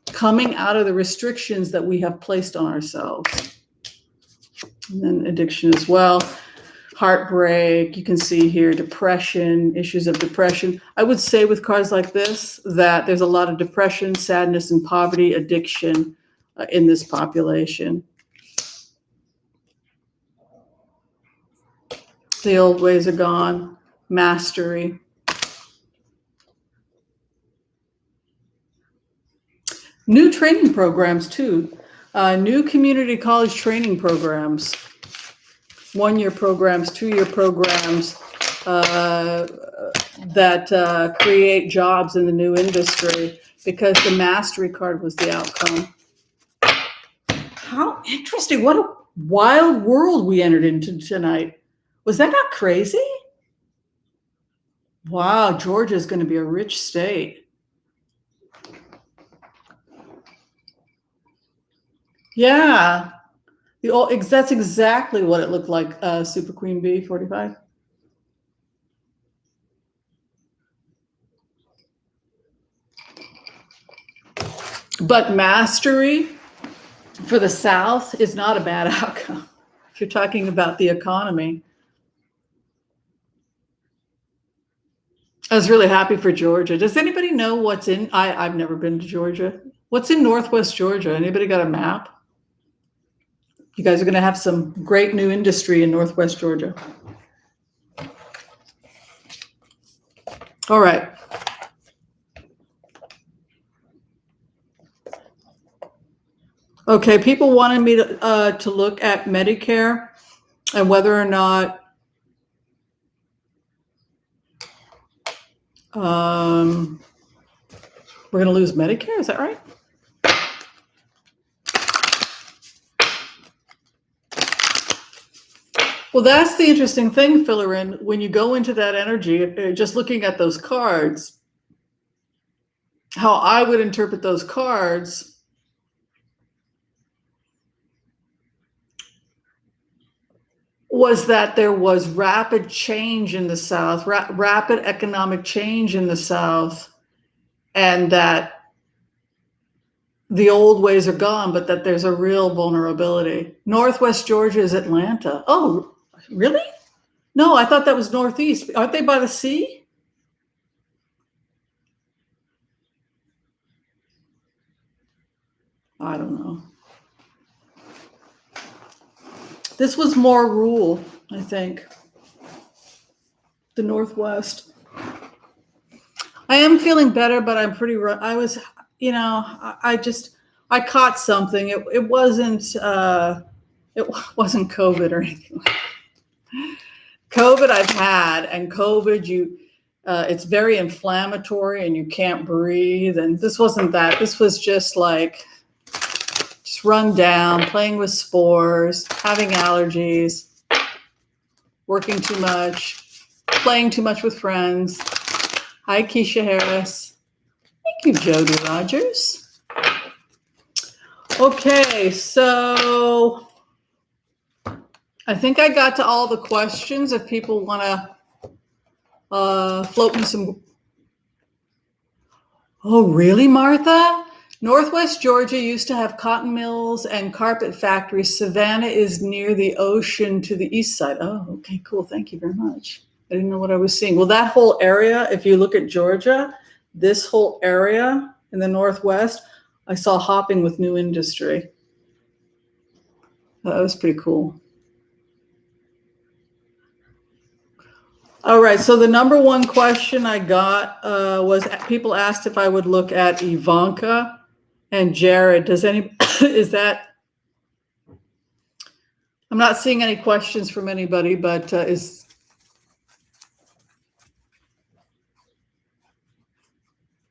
coming out of the restrictions that we have placed on ourselves. And then addiction as well, heartbreak, you can see here, depression, issues of depression. I would say with cards like this that there's a lot of depression, sadness, and poverty, addiction in this population. The old ways are gone, mastery. New training programs too, new community college training programs, 1-year programs, 2-year programs that create jobs in the new industry because the mastery card was the outcome. How interesting. What a wild world we entered into tonight. Was that not crazy? Wow, Georgia is going to be a rich state. Yeah. That's exactly what it looked like, Super Queen Bee 45. But mastery for the South is not a bad outcome if you're talking about the economy. I was really happy for Georgia. Does anybody know what's in? I've never been to Georgia. What's in Northwest Georgia? Anybody got a map? You guys are going to have some great new industry in Northwest Georgia. All right. Okay, people wanted me to look at Medicare and whether or not we're going to lose Medicare. Is that right? Well, that's the interesting thing, Fillerin. When you go into that energy, just looking at those cards, how I would interpret those cards was that there was rapid change in the South, rapid economic change in the South, and that the old ways are gone, but that there's a real vulnerability. Northwest Georgia is Atlanta. Oh, really? No, I thought that was Northeast. Aren't they by the sea? I don't know. This was more rural, I think. The Northwest. I am feeling better, but I'm pretty. I was, I caught something. It wasn't COVID or anything like that. COVID I've had, and COVID it's very inflammatory and you can't breathe. And this wasn't that. This was just run down, playing with spores, having allergies, working too much, playing too much with friends. Hi, Keisha Harris. Thank you, Jody Rogers. Okay, so I think I got to all the questions. If people want to float me some. Oh, really, Martha? Northwest Georgia used to have cotton mills and carpet factories. Savannah is near the ocean to the east side. Oh, okay, cool. Thank you very much. I didn't know what I was seeing. Well, that whole area, if you look at Georgia, this whole area in the Northwest, I saw hopping with new industry. That was pretty cool. All right, so the number one question I got was people asked if I would look at Ivanka and Jared. Is that, I'm not seeing any questions from anybody, but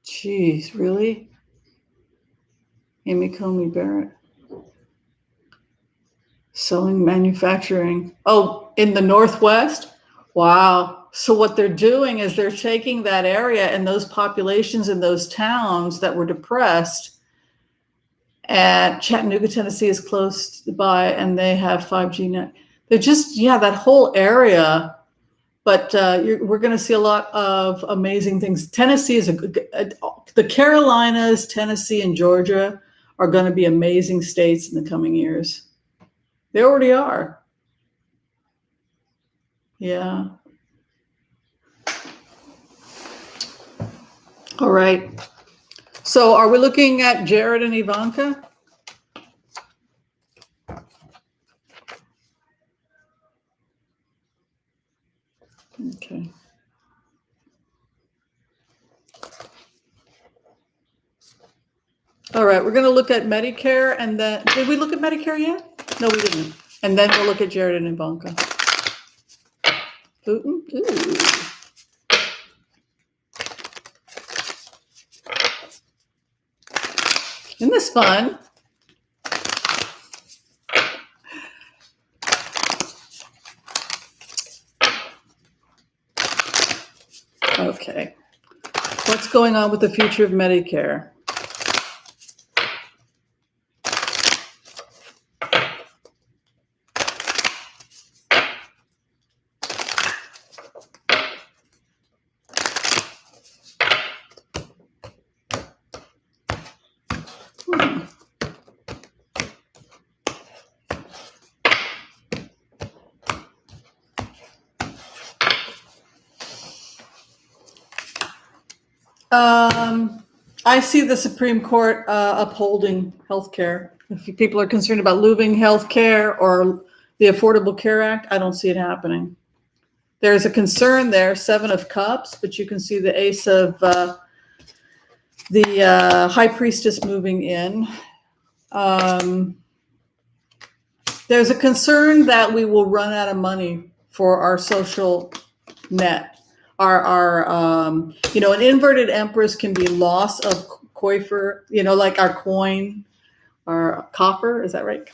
geez, really? Amy Comey Barrett. Sewing manufacturing. Oh, in the Northwest? Wow. So what they're doing is they're taking that area and those populations in those towns that were depressed. And Chattanooga, Tennessee is close by, and they have 5G net. They're just, that whole area. But we're going to see a lot of amazing things. Tennessee is the Carolinas, Tennessee, and Georgia are going to be amazing states in the coming years. They already are. Yeah. All right. So are we looking at Jared and Ivanka? Okay. All right, we're going to look at Medicare, and then did we look at Medicare yet? No, we didn't. And then we'll look at Jared and Ivanka. Ooh. Isn't this fun? Okay. What's going on with the future of Medicare? I see the Supreme Court upholding healthcare. If people are concerned about losing healthcare or the Affordable Care Act, I don't see it happening. There's a concern there, 7 of Cups, but you can see the Ace of the High Priestess moving in. There's a concern that we will run out of money for our social net. An inverted empress can be loss of coifer, like our coin, our copper, is that right?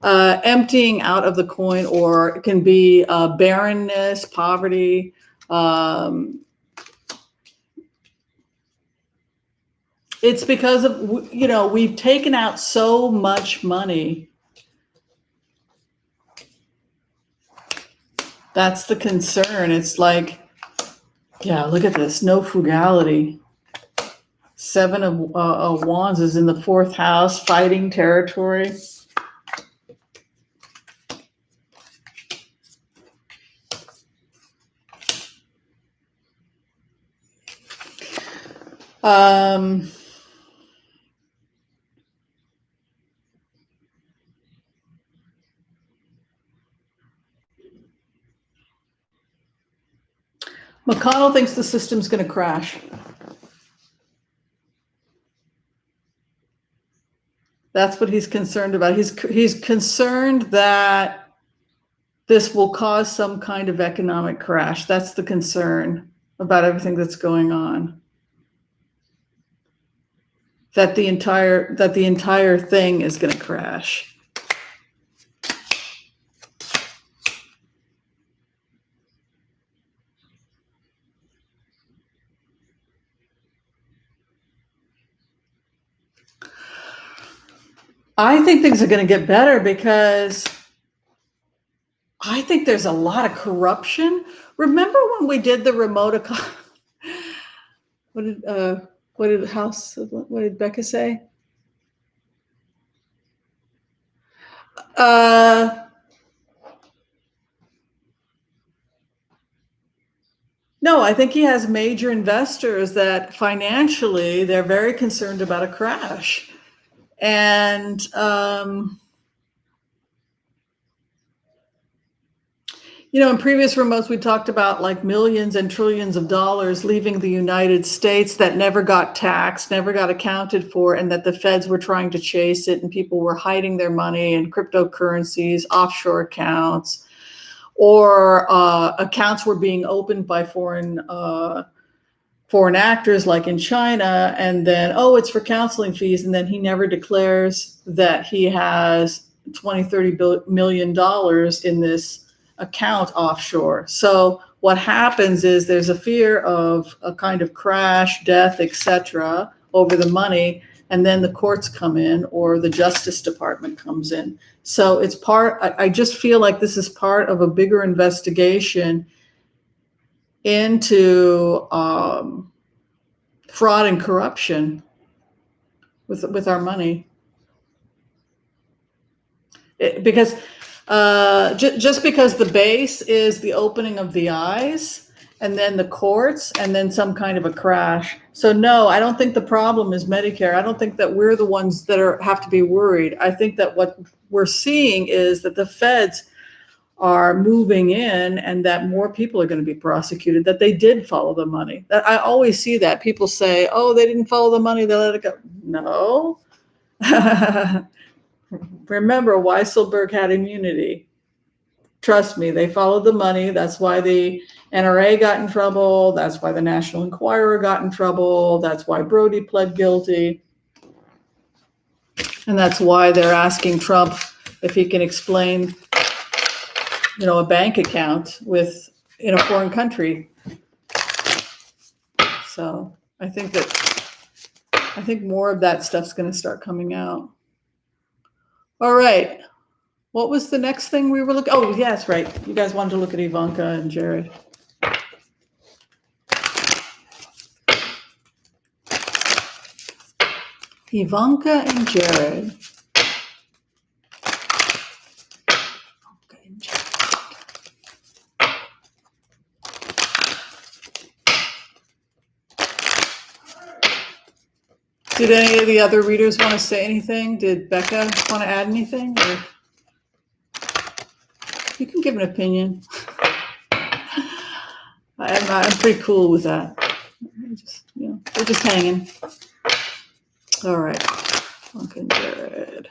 Emptying out of the coin, or it can be barrenness, poverty. It's because of, we've taken out so much money. That's the concern. It's like, look at this. No frugality. 7 of Wands is in the 4th house, fighting territory. McConnell thinks the system's going to crash. That's what he's concerned about. He's concerned that this will cause some kind of economic crash. That's the concern about everything that's going on. That the entire thing is going to crash. I think things are going to get better because I think there's a lot of corruption. Remember when we did the remote what did Becca say? No, I think he has major investors that financially they're very concerned about a crash. And, in previous remotes, we talked about like millions and trillions of dollars leaving the United States that never got taxed, never got accounted for, and that the feds were trying to chase it, and people were hiding their money in cryptocurrencies, offshore accounts, or accounts were being opened by foreign actors like in China, and then, it's for counseling fees. And then he never declares that he has $20-30 million in this account offshore. So what happens is there's a fear of a kind of crash, death, etc. over the money, and then the courts come in or the Justice Department comes in. So it's I just feel like this is part of a bigger investigation into fraud and corruption with our money. Because just because the base is the opening of the eyes and then the courts and then some kind of a crash. So no, I don't think the problem is Medicare. I don't think that we're the ones that have to be worried. I think that what we're seeing is that the feds are moving in and that more people are going to be prosecuted, that they did follow the money. I always see that. People say, oh, they didn't follow the money, they let it go. No. Remember, Weisselberg had immunity. Trust me, they followed the money. That's why the NRA got in trouble. That's why the National Enquirer got in trouble. That's why Brody pled guilty. And that's why they're asking Trump if he can explain, a bank account in a foreign country. So I think more of that stuff's going to start coming out. All right. What was the next thing we were looking? Oh, yes, right. You guys wanted to look at Ivanka and Jared. Ivanka and Jared. Did any of the other readers want to say anything? Did Becca want to add anything? Or you can give an opinion. I'm pretty cool with that. We're just hanging. All right. Okay, Jared.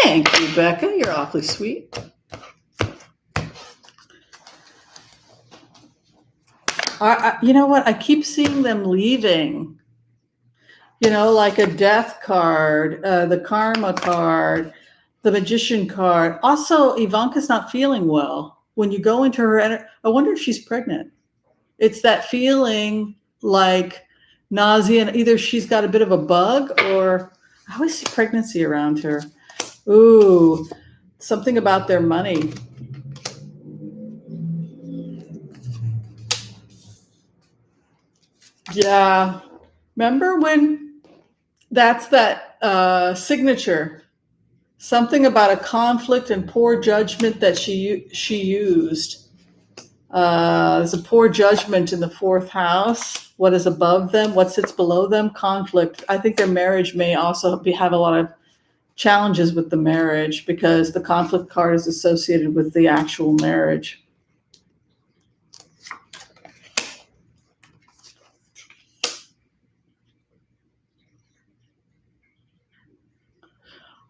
Thank you, Becca. You're awfully sweet. You know what? I keep seeing them leaving. Like a death card, the karma card, the magician card. Also, Ivanka's not feeling well. When you go into her, I wonder if she's pregnant. It's that feeling like nausea, and either she's got a bit of a bug or I always see pregnancy around her. Ooh, something about their money. Yeah. Remember when that's that signature? Something about a conflict and poor judgment that she used. There's a poor judgment in the fourth house. What is above them? What sits below them? Conflict. I think their marriage may also have a lot of challenges with the marriage because the conflict card is associated with the actual marriage.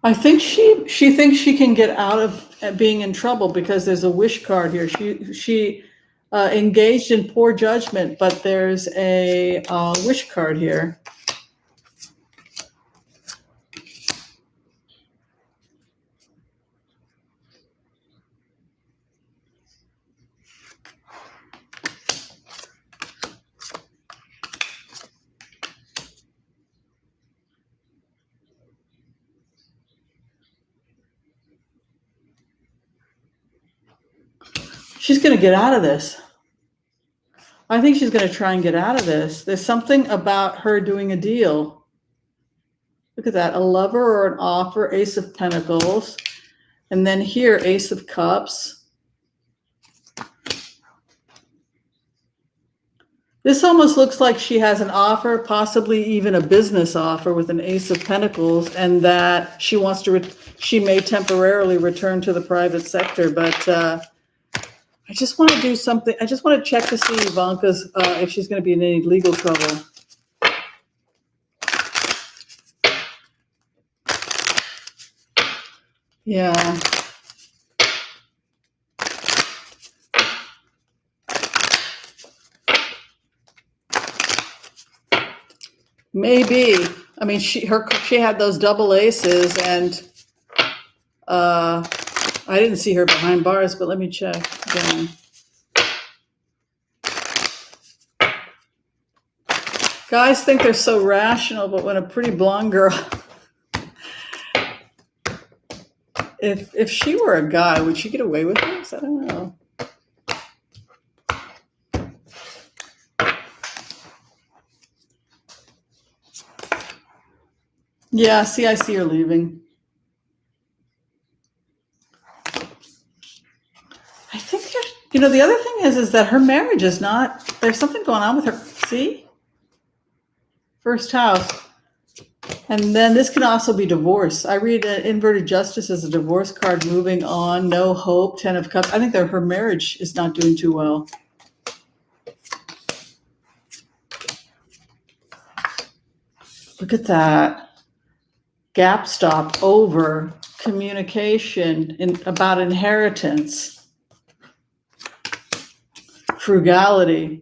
I think she thinks she can get out of being in trouble because there's a wish card here. She engaged in poor judgment, but there's a wish card here. She's going to get out of this. I think she's going to try and get out of this. There's something about her doing a deal. Look at that, a lover or an offer, Ace of Pentacles. And then here, Ace of Cups. This almost looks like she has an offer, possibly even a business offer with an Ace of Pentacles, and that she wants to, she may temporarily return to the private sector, but I just want to do something. I just want to check to see Ivanka's, if she's going to be in any legal trouble. Yeah. Maybe. I mean, she had those double aces, and I didn't see her behind bars, but let me check again. Guys think they're so rational, but when a pretty blonde girl, if she were a guy, would she get away with this? I don't know. Yeah, see, I see her leaving. I think the other thing is that her marriage is not, there's something going on with her. See? First house. And then this can also be divorce. I read inverted justice as a divorce card, moving on, no hope, 10 of cups. I think that her marriage is not doing too well. Look at that. Gap stop over communication about inheritance. Frugality.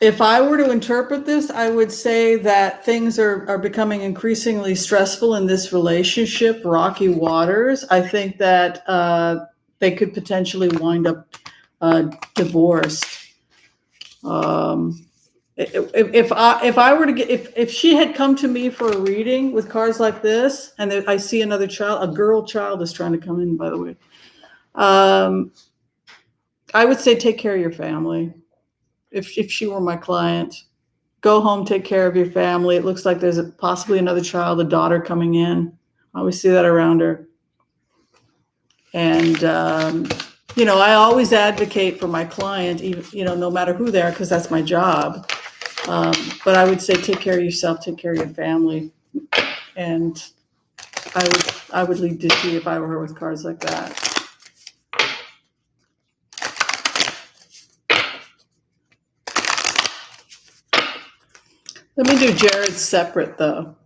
If I were to interpret this, I would say that things are becoming increasingly stressful in this relationship, rocky waters. I think that they could potentially wind up divorced. If I were to if she had come to me for a reading with cards like this, and I see another child, a girl child is trying to come in, by the way, I would say take care of your family. If she were my client, go home, take care of your family. It looks like there's possibly another child, a daughter coming in. I always see that around her. And, I always advocate for my client, even, no matter who they are, because that's my job. But I would say take care of yourself, take care of your family. And I would lead Ditty if I were her with cards like that. Let me do Jared separate, though.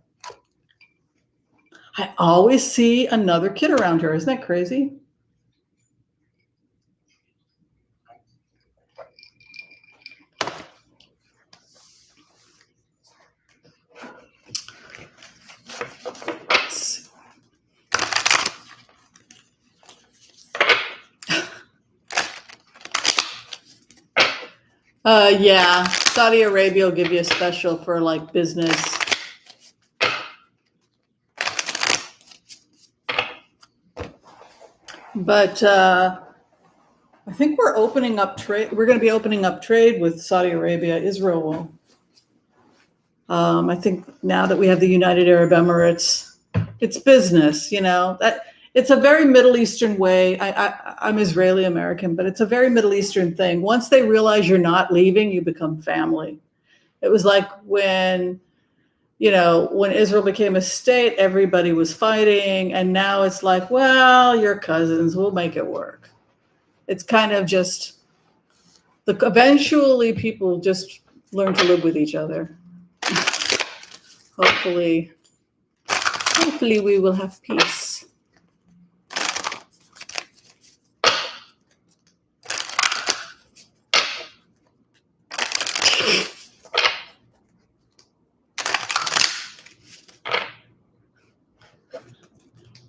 I always see another kid around her. Isn't that crazy? Yeah, Saudi Arabia will give you a special for like business. But I think we're opening up trade. We're going to be opening up trade with Saudi Arabia. Israel will. I think now that we have the United Arab Emirates, it's business. That it's a very Middle Eastern way. I'm Israeli American, but it's a very Middle Eastern thing. Once they realize you're not leaving, you become family. It was like when Israel became a state, everybody was fighting. And now it's like, well, you're cousins. We'll make it work. It's kind of just, eventually people just learn to live with each other. Hopefully we will have peace.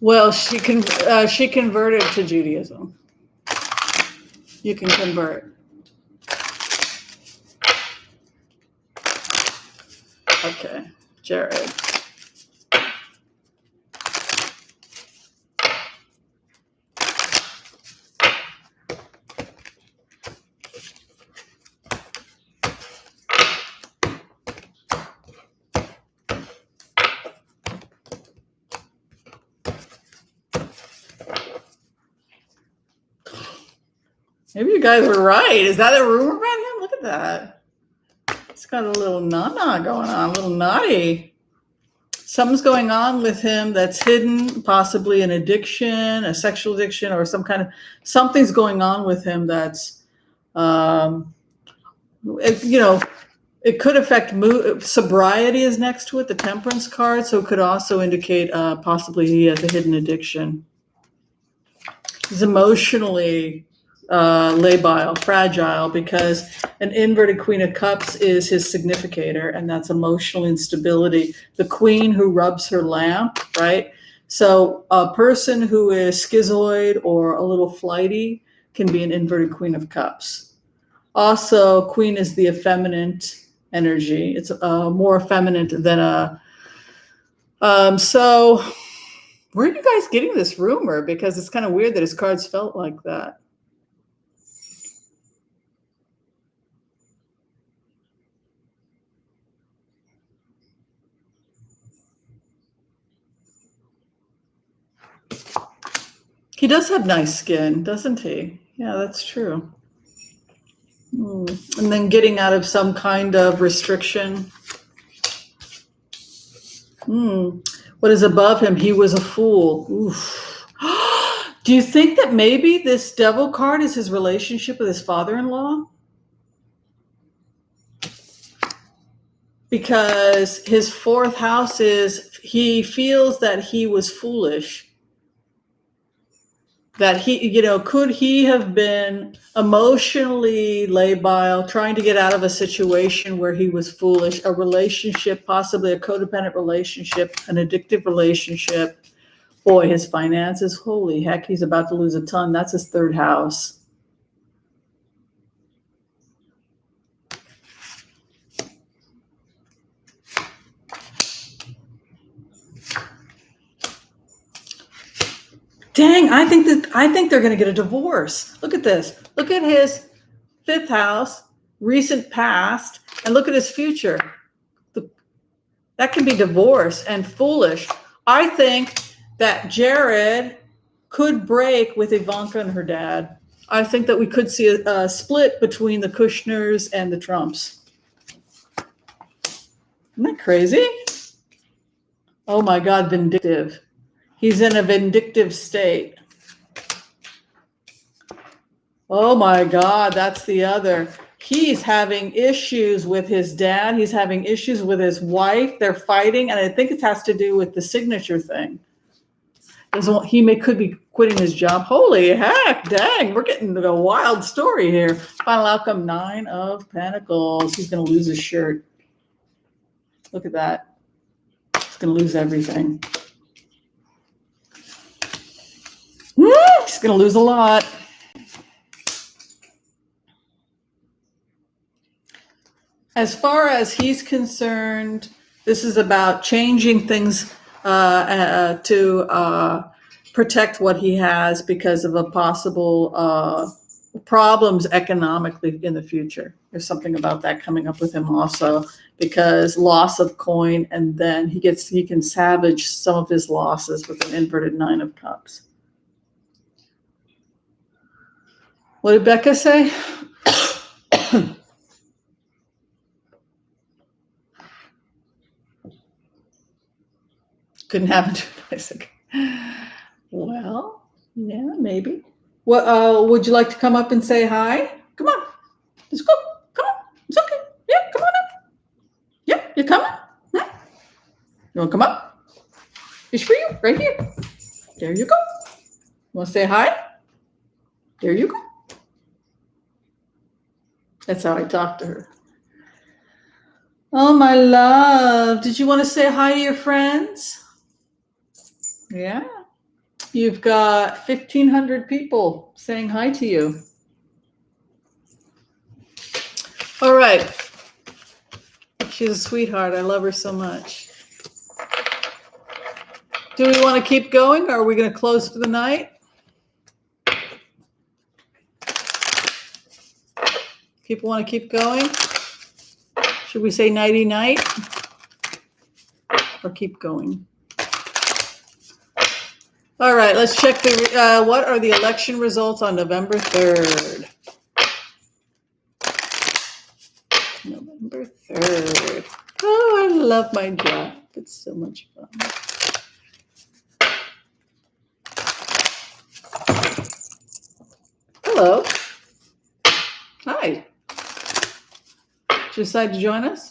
Well, she converted to Judaism. You can convert. Okay, Jared. Maybe you guys were right. Is that a rumor about him? Look at that. It's got a little na-na going on, a little naughty. Something's going on with him that's hidden, possibly an addiction, a sexual addiction, or something's going on with him that's, It could affect mood. Sobriety is next to it, the temperance card, so it could also indicate possibly he has a hidden addiction. He's emotionally labile, fragile, because an inverted Queen of Cups is his significator, and that's emotional instability. The queen who rubs her lamp, right? So a person who is schizoid or a little flighty can be an inverted Queen of Cups. Also, Queen is the effeminate energy. It's more effeminate than a. So, where are you guys getting this rumor? Because it's kind of weird that his cards felt like that. He does have nice skin, doesn't he? Yeah, that's true. And then getting out of some kind of restriction. What is above him? He was a fool. Oof. Do you think that maybe this devil card is his relationship with his father-in-law? Because his fourth house is, he feels that he was foolish. That he, could he have been emotionally labile, trying to get out of a situation where he was foolish, a relationship, possibly a codependent relationship, an addictive relationship. Boy, his finances, holy heck, he's about to lose a ton. That's his third house. Dang, I think they're going to get a divorce. Look at this. Look at his fifth house, recent past, and look at his future. That can be divorce and foolish. I think that Jared could break with Ivanka and her dad. I think that we could see a split between the Kushners and the Trumps. Isn't that crazy? Oh my God, vindictive. He's in a vindictive state. Oh my God, that's the other. He's having issues with his dad. He's having issues with his wife. They're fighting, and I think it has to do with the signature thing. He could be quitting his job. Holy heck, dang, we're getting a wild story here. Final outcome, 9 of Pentacles. He's going to lose his shirt. Look at that. He's going to lose everything. He's going to lose a lot. As far as he's concerned, this is about changing things to protect what he has because of a possible problems economically in the future. There's something about that coming up with him also, because loss of coin, and then he can salvage some of his losses with an inverted 9 of Cups. What did Becca say? Couldn't happen twice. Well, yeah, maybe. What would you like to come up and say hi? Come on, let's go. Come on, it's okay. Yeah, come on up. Yeah, you're coming. You want to come up? It's for you, right here. There you go. You want to say hi? There you go. That's how I talk to her. Oh, my love. Did you want to say hi to your friends? Yeah. You've got 1,500 people saying hi to you. All right. She's a sweetheart. I love her so much. Do we want to keep going, or are we going to close for the night? People want to keep going? Should we say nighty-night or keep going? All right, let's check what are the election results on November 3rd. November 3rd. Oh, I love my job. It's so much fun. Hello. Hi. decide to join us?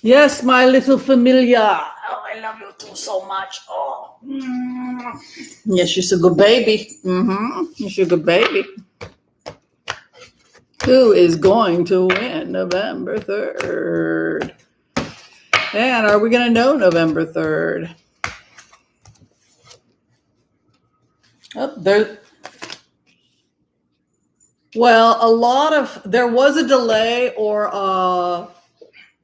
Yes, my little familia. Oh, I love you too so much. Oh, yes, you're a good baby. You're a good baby. Who is going to win November 3rd? And are we going to know November 3rd? Oh, there was a delay, or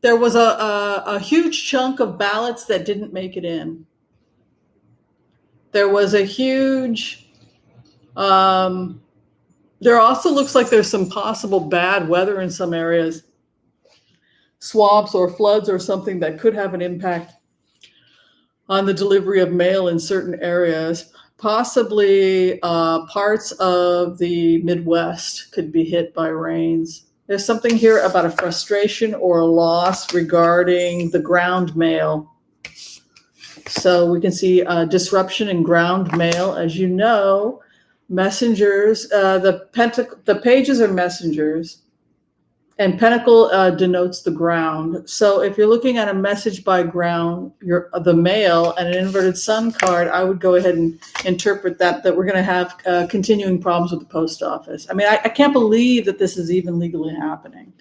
there was a huge chunk of ballots that didn't make it in. There was a huge, there also looks like there's some possible bad weather in some areas, swamps or floods or something that could have an impact on the delivery of mail in certain areas. Possibly parts of the Midwest could be hit by rains. There's something here about a frustration or a loss regarding the ground mail. So we can see disruption in ground mail. As you know, messengers, the pages are messengers, and pentacle denotes the ground. So if you're looking at a message by ground, the mail, and an inverted sun card, I would go ahead and interpret that we're going to have continuing problems with the post office. I mean, I can't believe that this is even legally happening.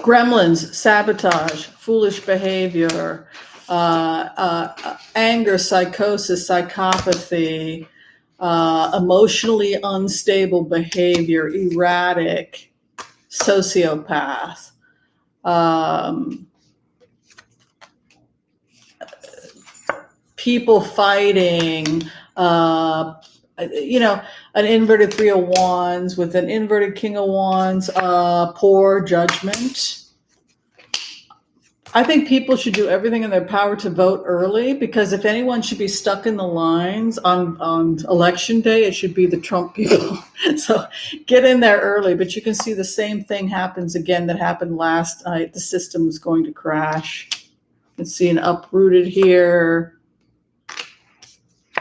Gremlins, sabotage, foolish behavior, anger, psychosis, psychopathy, emotionally unstable behavior, erratic, sociopath, people fighting, an inverted 3 of Wands with an inverted King of Wands, poor judgment. I think people should do everything in their power to vote early, because if anyone should be stuck in the lines on election day, it should be the Trump people. So get in there early. But you can see the same thing happens again that happened last night. The system is going to crash. You can see an uprooted here.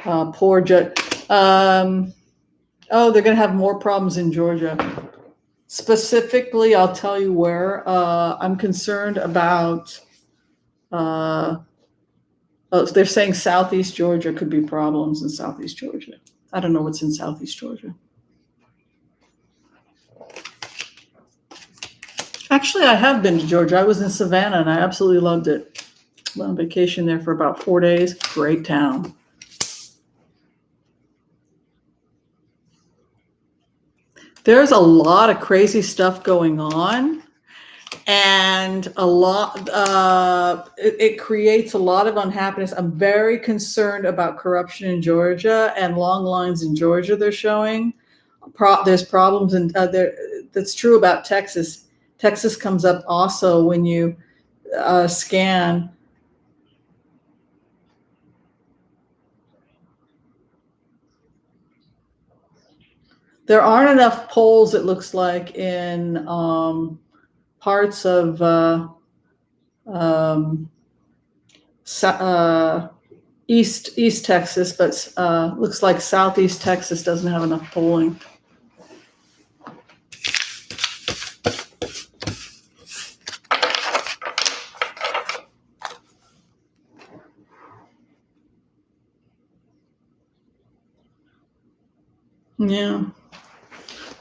Poor judge. They're going to have more problems in Georgia. Specifically, I'll tell you where. I'm concerned about, they're saying Southeast Georgia could be problems in Southeast Georgia. I don't know what's in Southeast Georgia. Actually, I have been to Georgia. I was in Savannah and I absolutely loved it. Went on vacation there for about 4 days. Great town. There's a lot of crazy stuff going on, and it creates a lot of unhappiness. I'm very concerned about corruption in Georgia and long lines in Georgia. They're showing there's problems, and that's true about Texas. Texas comes up also when you scan. There aren't enough polls, it looks like, in parts of East Texas, but looks like Southeast Texas doesn't have enough polling. Yeah.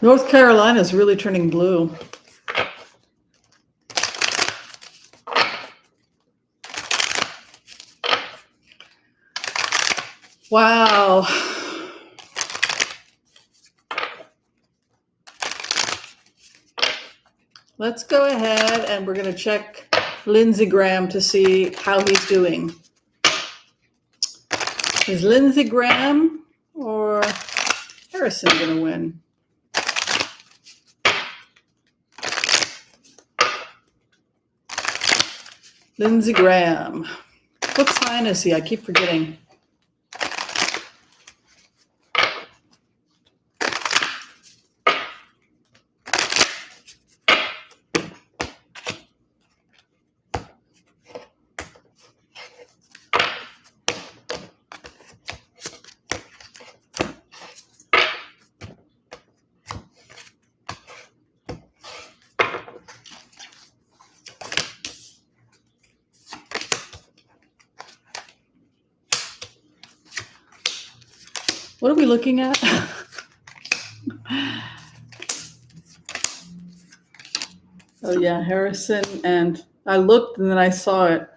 North Carolina is really turning blue. Wow. Let's go ahead and we're going to check Lindsey Graham to see how he's doing. Is Lindsey Graham or Harrison going to win? Lindsey Graham. What sign is he? I keep forgetting. What are we looking at? Oh yeah, Harrison, and I looked and then I saw it.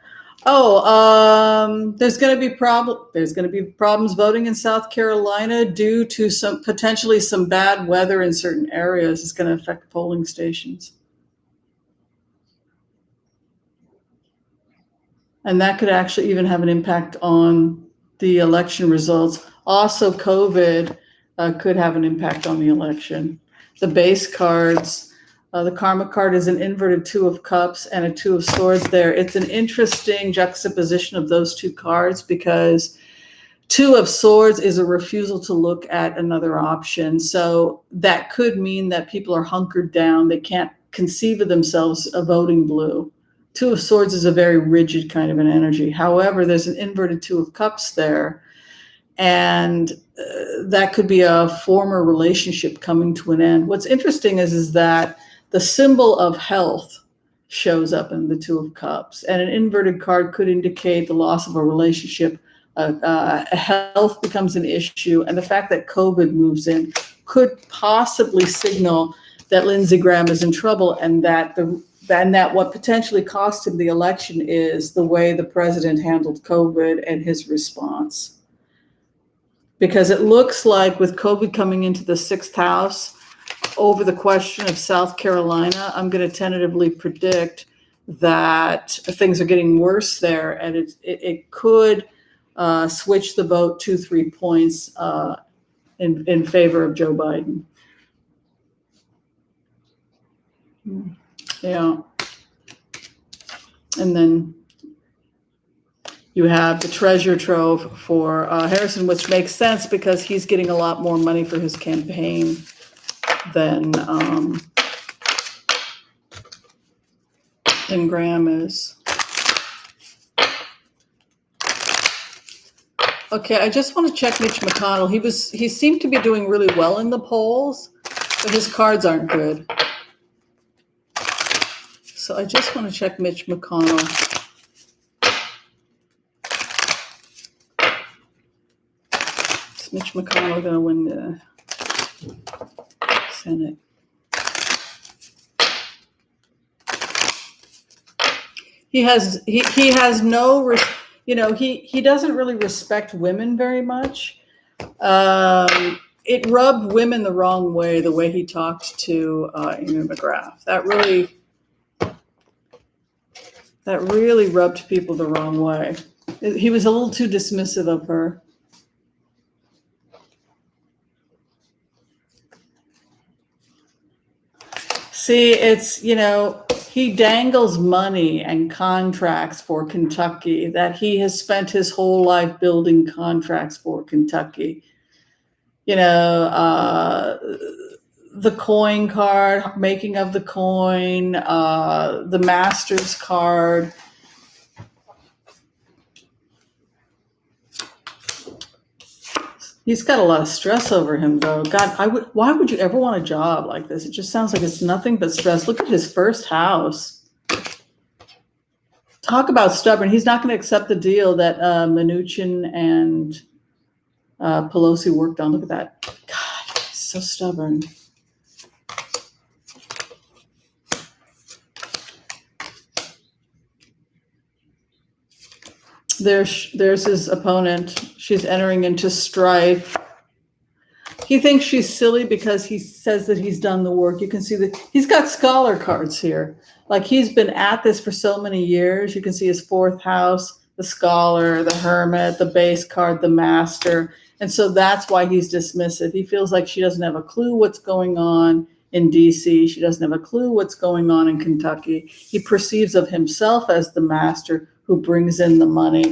Oh, there's going to be problems voting in South Carolina due to potentially some bad weather in certain areas. It's going to affect polling stations. And that could actually even have an impact on the election results. Also, COVID could have an impact on the election. The base cards, the karma card is an inverted Two of Cups and a Two of Swords there. It's an interesting juxtaposition of those two cards because Two of Swords is a refusal to look at another option. So that could mean that people are hunkered down. They can't conceive of themselves voting blue. Two of Swords is a very rigid kind of an energy. However, there's an inverted Two of Cups there. And that could be a former relationship coming to an end. What's interesting is that the symbol of health shows up in the Two of Cups. And an inverted card could indicate the loss of a relationship. Health becomes an issue. And the fact that COVID moves in could possibly signal that Lindsey Graham is in trouble and that what potentially cost him the election is the way the president handled COVID and his response. Because it looks like with COVID coming into the 6th house over the question of South Carolina, I'm going to tentatively predict that things are getting worse there, and it could switch the vote 2-3 points in favor of Joe Biden. Yeah. And then you have the treasure trove for Harrison, which makes sense because he's getting a lot more money for his campaign than Graham is. Okay, I just want to check Mitch McConnell. He seemed to be doing really well in the polls, but his cards aren't good. So I just want to check Mitch McConnell. Is Mitch McConnell going to win the Senate? He has no, he doesn't really respect women very much. It rubbed women the wrong way, the way he talked to Amy McGrath. That really rubbed people the wrong way. He was a little too dismissive of her. See, it's, he dangles money and contracts for Kentucky that he has spent his whole life building contracts for Kentucky. The coin card, making of the coin, the master's card. He's got a lot of stress over him, though. God, why would you ever want a job like this? It just sounds like it's nothing but stress. Look at his first house. Talk about stubborn. He's not going to accept the deal that Mnuchin and Pelosi worked on. Look at that. God, he's so stubborn. There's his opponent. She's entering into strife. He thinks she's silly because he says that he's done the work. You can see that he's got scholar cards here. Like he's been at this for so many years. You can see his 4th house, the scholar, the hermit, the base card, the master. And so that's why he's dismissive. He feels like she doesn't have a clue what's going on in DC. She doesn't have a clue what's going on in Kentucky. He perceives of himself as the master who brings in the money,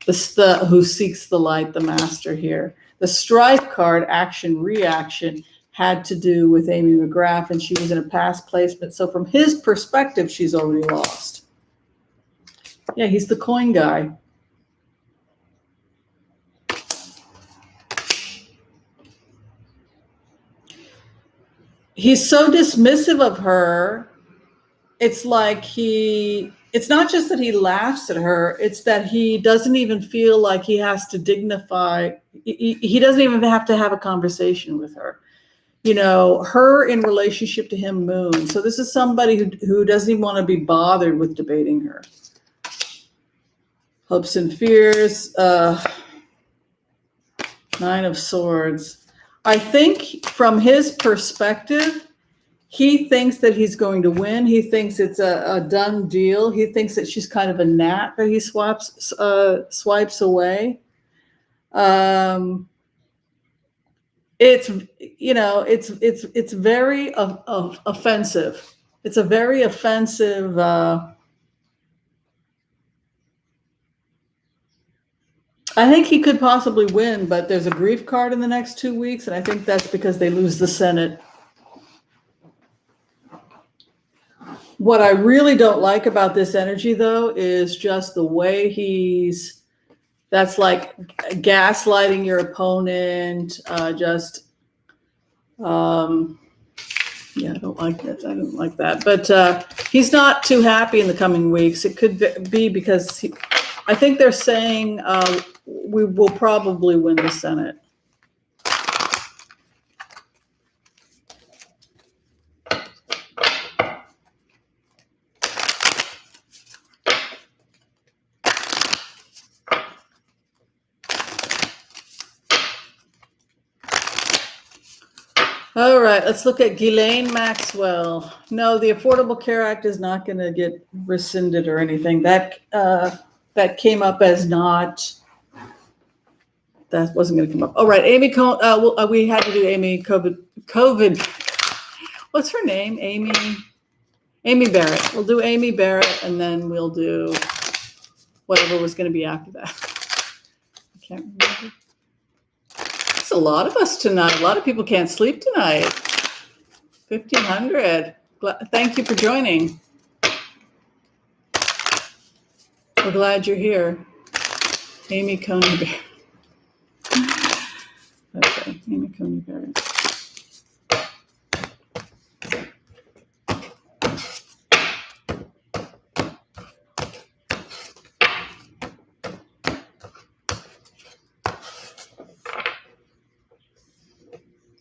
who seeks the light, the master here. The strife card, action, reaction, had to do with Amy McGrath, and she was in a past placement. So from his perspective, she's already lost. Yeah, he's the coin guy. He's so dismissive of her. It's like he it's not just that he laughs at her, it's that he doesn't even feel like he has to dignify, he doesn't even have to have a conversation with her. Her in relationship to him, moon. So this is somebody who doesn't even want to be bothered with debating her. Hopes and fears, 9 of Swords. I think from his perspective, he thinks that he's going to win. He thinks it's a done deal. He thinks that she's kind of a gnat that he swipes away. It's very offensive. It's a very offensive. I think he could possibly win, but there's a grief card in the next 2 weeks, and I think that's because they lose the Senate. What I really don't like about this energy, though, is just the way that's like gaslighting your opponent. I don't like that. I don't like that. But he's not too happy in the coming weeks. It could be because I think they're saying we will probably win the Senate. All right, let's look at Ghislaine Maxwell. No, the Affordable Care Act is not going to get rescinded or anything. That came up as not. That wasn't going to come up. All right, Amy. We had to do Amy COVID. What's her name? Amy Barrett. We'll do Amy Barrett, and then we'll do whatever was going to be after that. I can't remember. A lot of us tonight. A lot of people can't sleep tonight. 1,500. Thank you for joining. We're glad you're here. Amy Coney Barrett. Okay, Amy Coney Barrett.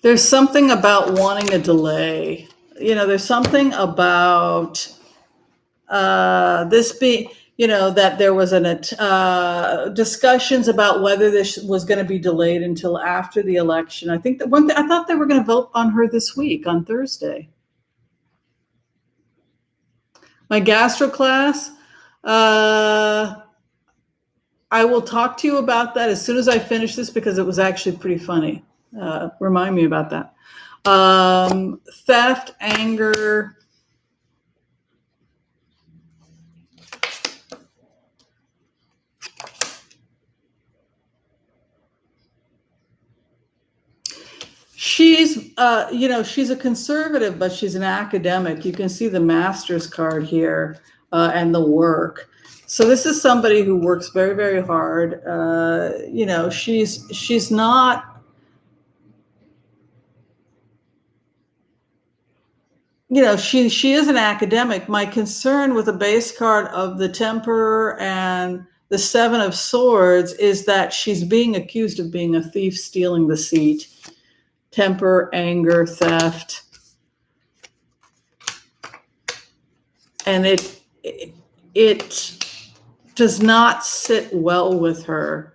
There's something about wanting a delay. There's something about this being, that there was discussions about whether this was going to be delayed until after the election. I think that I thought they were going to vote on her this week on Thursday. My gastro class, I will talk to you about that as soon as I finish this because it was actually pretty funny. Remind me about that. Theft, anger. She's, she's a conservative, but she's an academic. You can see the master's card here and the work. So this is somebody who works very, very hard. She's not. She is an academic. My concern with the base card of the Temper and the 7 of Swords is that she's being accused of being a thief, stealing the seat. Temper, anger, theft. And it does not sit well with her.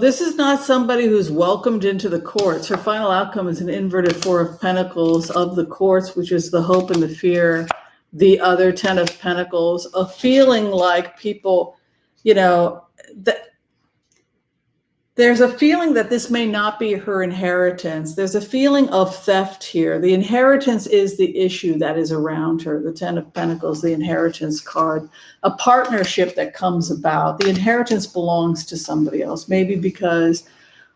This is not somebody who's welcomed into the courts. Her final outcome is an inverted 4 of Pentacles of the courts, which is the hope and the fear. The other 10 of Pentacles, a feeling like people, that there's a feeling that this may not be her inheritance. There's a feeling of theft here. The inheritance is the issue that is around her. The 10 of Pentacles, the inheritance card, a partnership that comes about. The inheritance belongs to somebody else, maybe because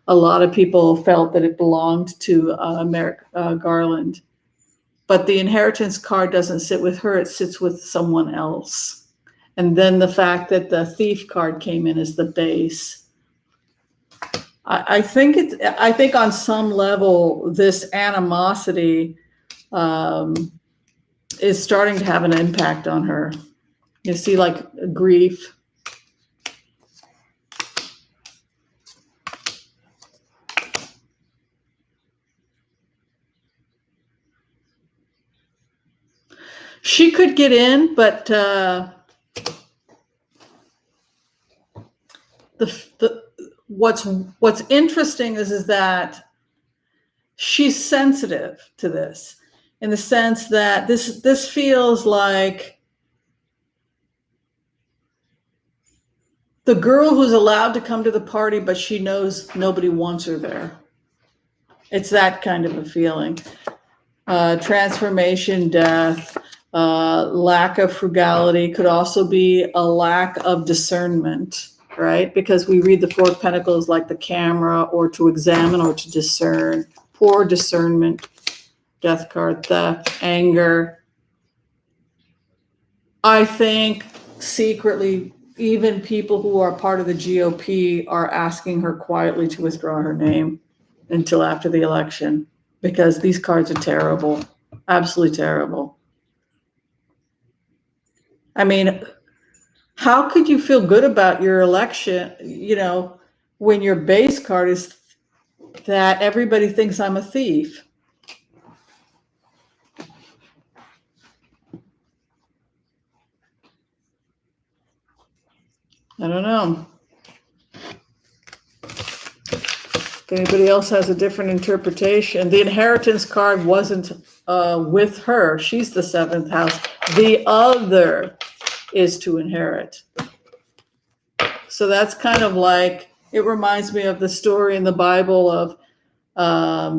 a lot of people felt that it belonged to Merrick Garland. but the inheritance card doesn't sit with her, it sits with someone else. And then the fact that the thief card came in as the base. I think on some level, this animosity is starting to have an impact on her. You see, like, grief. She could get in, but what's interesting is that she's sensitive to this, in the sense that this feels like the girl who's allowed to come to the party, but she knows nobody wants her there. It's that kind of a feeling. Transformation, death, lack of frugality, could also be a lack of discernment, right? Because we read the Four of Pentacles like the camera, or to examine or to discern. Poor discernment, death card, theft, anger. I think secretly, even people who are part of the GOP are asking her quietly to withdraw her name until after the election, because these cards are terrible, absolutely terrible. I mean, how could you feel good about your election, when your base card is that everybody thinks I'm a thief? I don't know. If anybody else has a different interpretation. The inheritance card wasn't with her. She's the seventh house. The other is to inherit. So that's kind of like, it reminds me of the story in the Bible of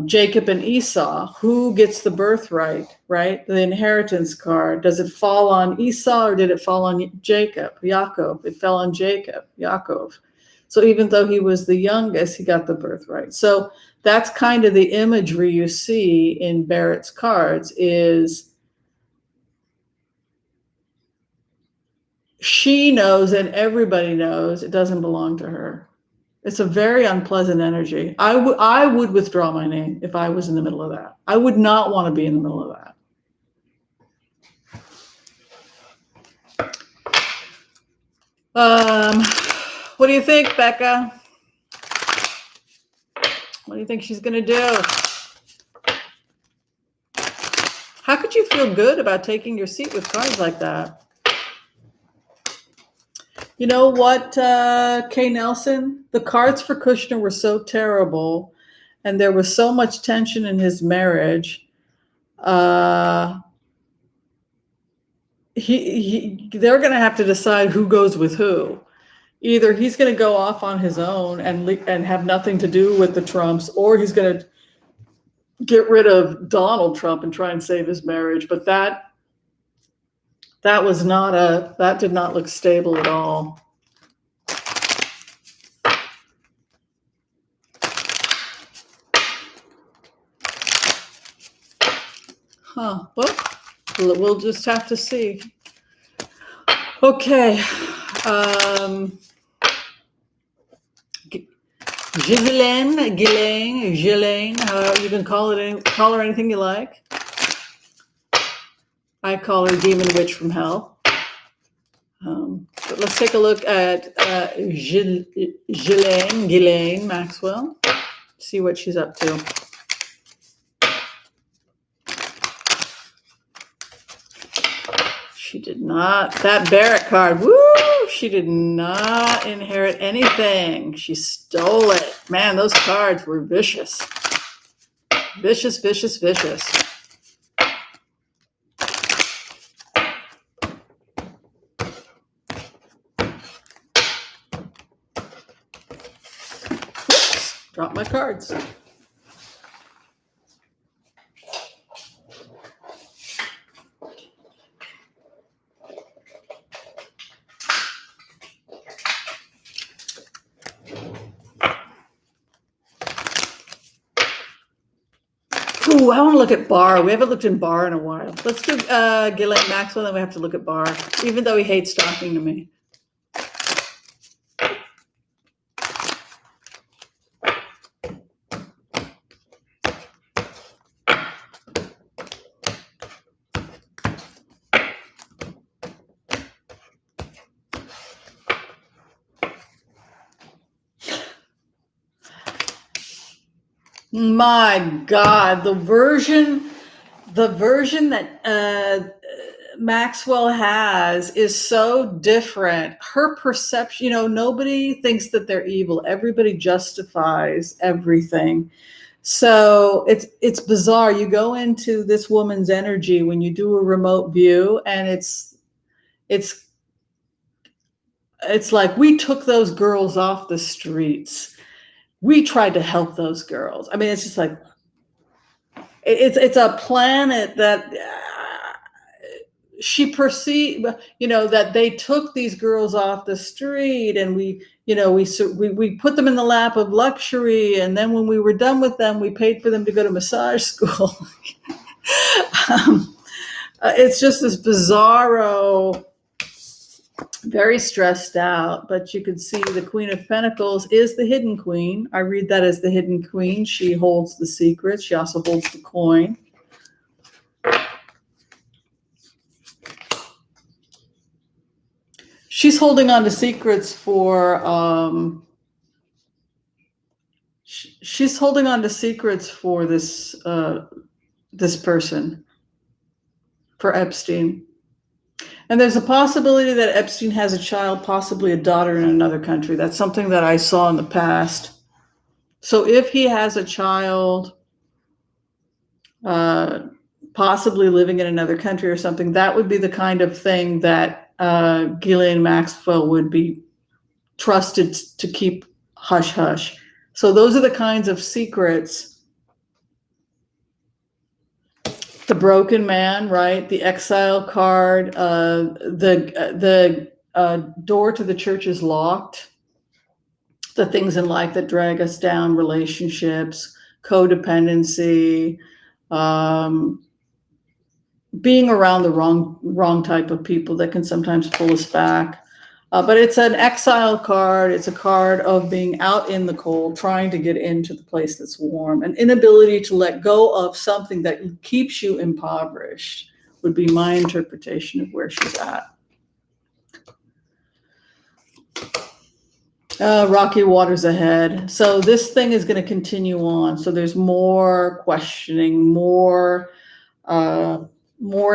Jacob and Esau. Who gets the birthright, right? The inheritance card. Does it fall on Esau or did it fall on Jacob? Yaakov. It fell on Jacob, Yaakov. So even though he was the youngest, he got the birthright. So that's kind of the imagery you see in Barrett's cards, is she knows and everybody knows it doesn't belong to her. It's a very unpleasant energy. I would withdraw my name if I was in the middle of that. I would not want to be in the middle of that. What do you think, Becca? What do you think she's going to do? How could you feel good about taking your seat with cards like that? You know what, Kay Nelson? The cards for Kushner were so terrible, and there was so much tension in his marriage. They're going to have to decide who goes with who. Either he's going to go off on his own and have nothing to do with the Trumps, or he's going to get rid of Donald Trump and try and save his marriage. But that did not look stable at all. Huh. Well, we'll just have to see. Okay. Ghislaine, you can call her anything you like. I call her Demon Witch from Hell. But let's take a look at Ghislaine Maxwell. See what she's up to. She did not. That Barrett card, woo! She did not inherit anything. She stole it. Man, those cards were vicious. Vicious, vicious, vicious. Oops, dropped my cards. Ooh, I want to look at Barr. We haven't looked in Barr in a while. Let's do Ghislaine Maxwell, then we have to look at Barr, even though he hates talking to me. My God, the version that Maxwell has is so different. Her perception, nobody thinks that they're evil. Everybody justifies everything. So it's bizarre. You go into this woman's energy when you do a remote view, and it's like, we took those girls off the streets. We tried to help those girls. I mean, it's just like, it's a planet that she perceived, that they took these girls off the street, and we put them in the lap of luxury. And then when we were done with them, we paid for them to go to massage school. It's just this bizarro, very stressed out, but you can see the Queen of Pentacles is the hidden queen. I read that as the hidden queen. She holds the secrets. She also holds the coin. She's holding on to secrets for, she's holding on to secrets for this person, for Epstein. And there's a possibility that Epstein has a child, possibly a daughter, in another country. That's something that I saw in the past. So if he has a child, possibly living in another country or something, that would be the kind of thing that Ghislaine Maxwell would be trusted to keep hush hush. So those are the kinds of secrets. The broken man, right? The exile card. The door to the church is locked. The things in life that drag us down, relationships, codependency, being around the wrong type of people that can sometimes pull us back. But it's an exile card. It's a card of being out in the cold, trying to get into the place that's warm. An inability to let go of something that keeps you impoverished would be my interpretation of where she's at. Rocky waters ahead. So this thing is going to continue on. So there's more questioning, more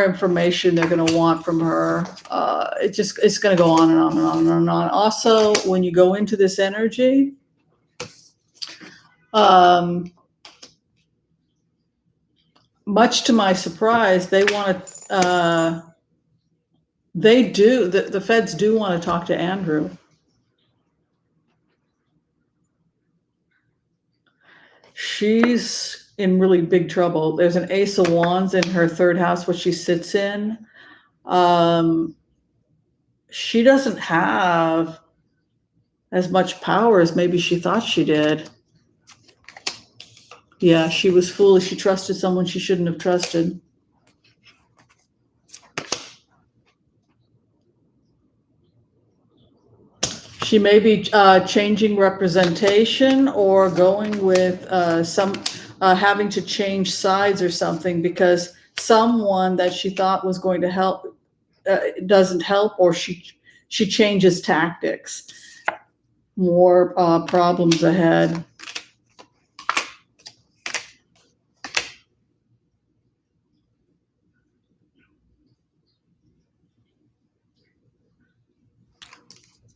information they're going to want from her. It's going to go on and on and on and on. Also, when you go into this energy, much to my surprise, they want to, the feds do want to talk to Andrew. She's in really big trouble. There's an Ace of Wands in her third house, which she sits in. She doesn't have as much power as maybe she thought she did. Yeah, she was foolish. She trusted someone she shouldn't have trusted. She may be changing representation or going with having to change sides or something because someone that she thought was going to help doesn't help, or she changes tactics. More problems ahead.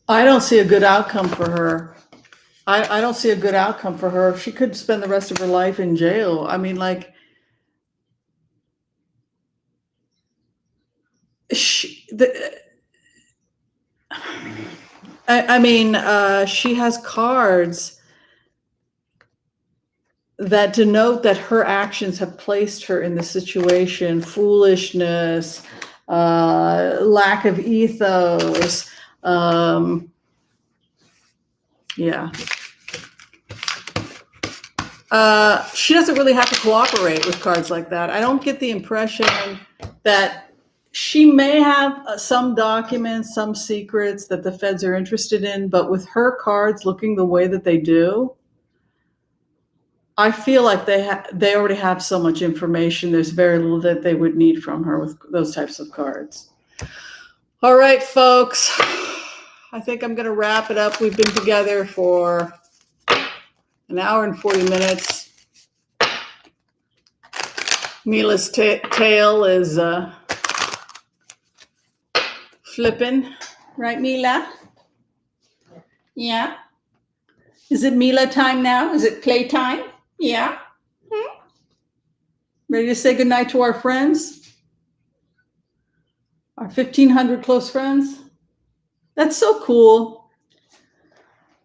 I don't see a good outcome for her. I don't see a good outcome for her. She could spend the rest of her life in jail. I mean, like, she has cards that denote that her actions have placed her in the situation. Foolishness, lack of ethos. Yeah. She doesn't really have to cooperate with cards like that. I don't get the impression that she may have some documents, some secrets that the feds are interested in, but with her cards looking the way that they do, I feel like they already have so much information. There's very little that they would need from her with those types of cards. All right, folks. I think I'm going to wrap it up. We've been together for an hour and 40 minutes. Mila's tail is flipping. Right, Mila? Yeah. Is it Mila time now? Is it playtime? Yeah. Ready to say goodnight to our friends? Our 1,500 close friends? That's so cool.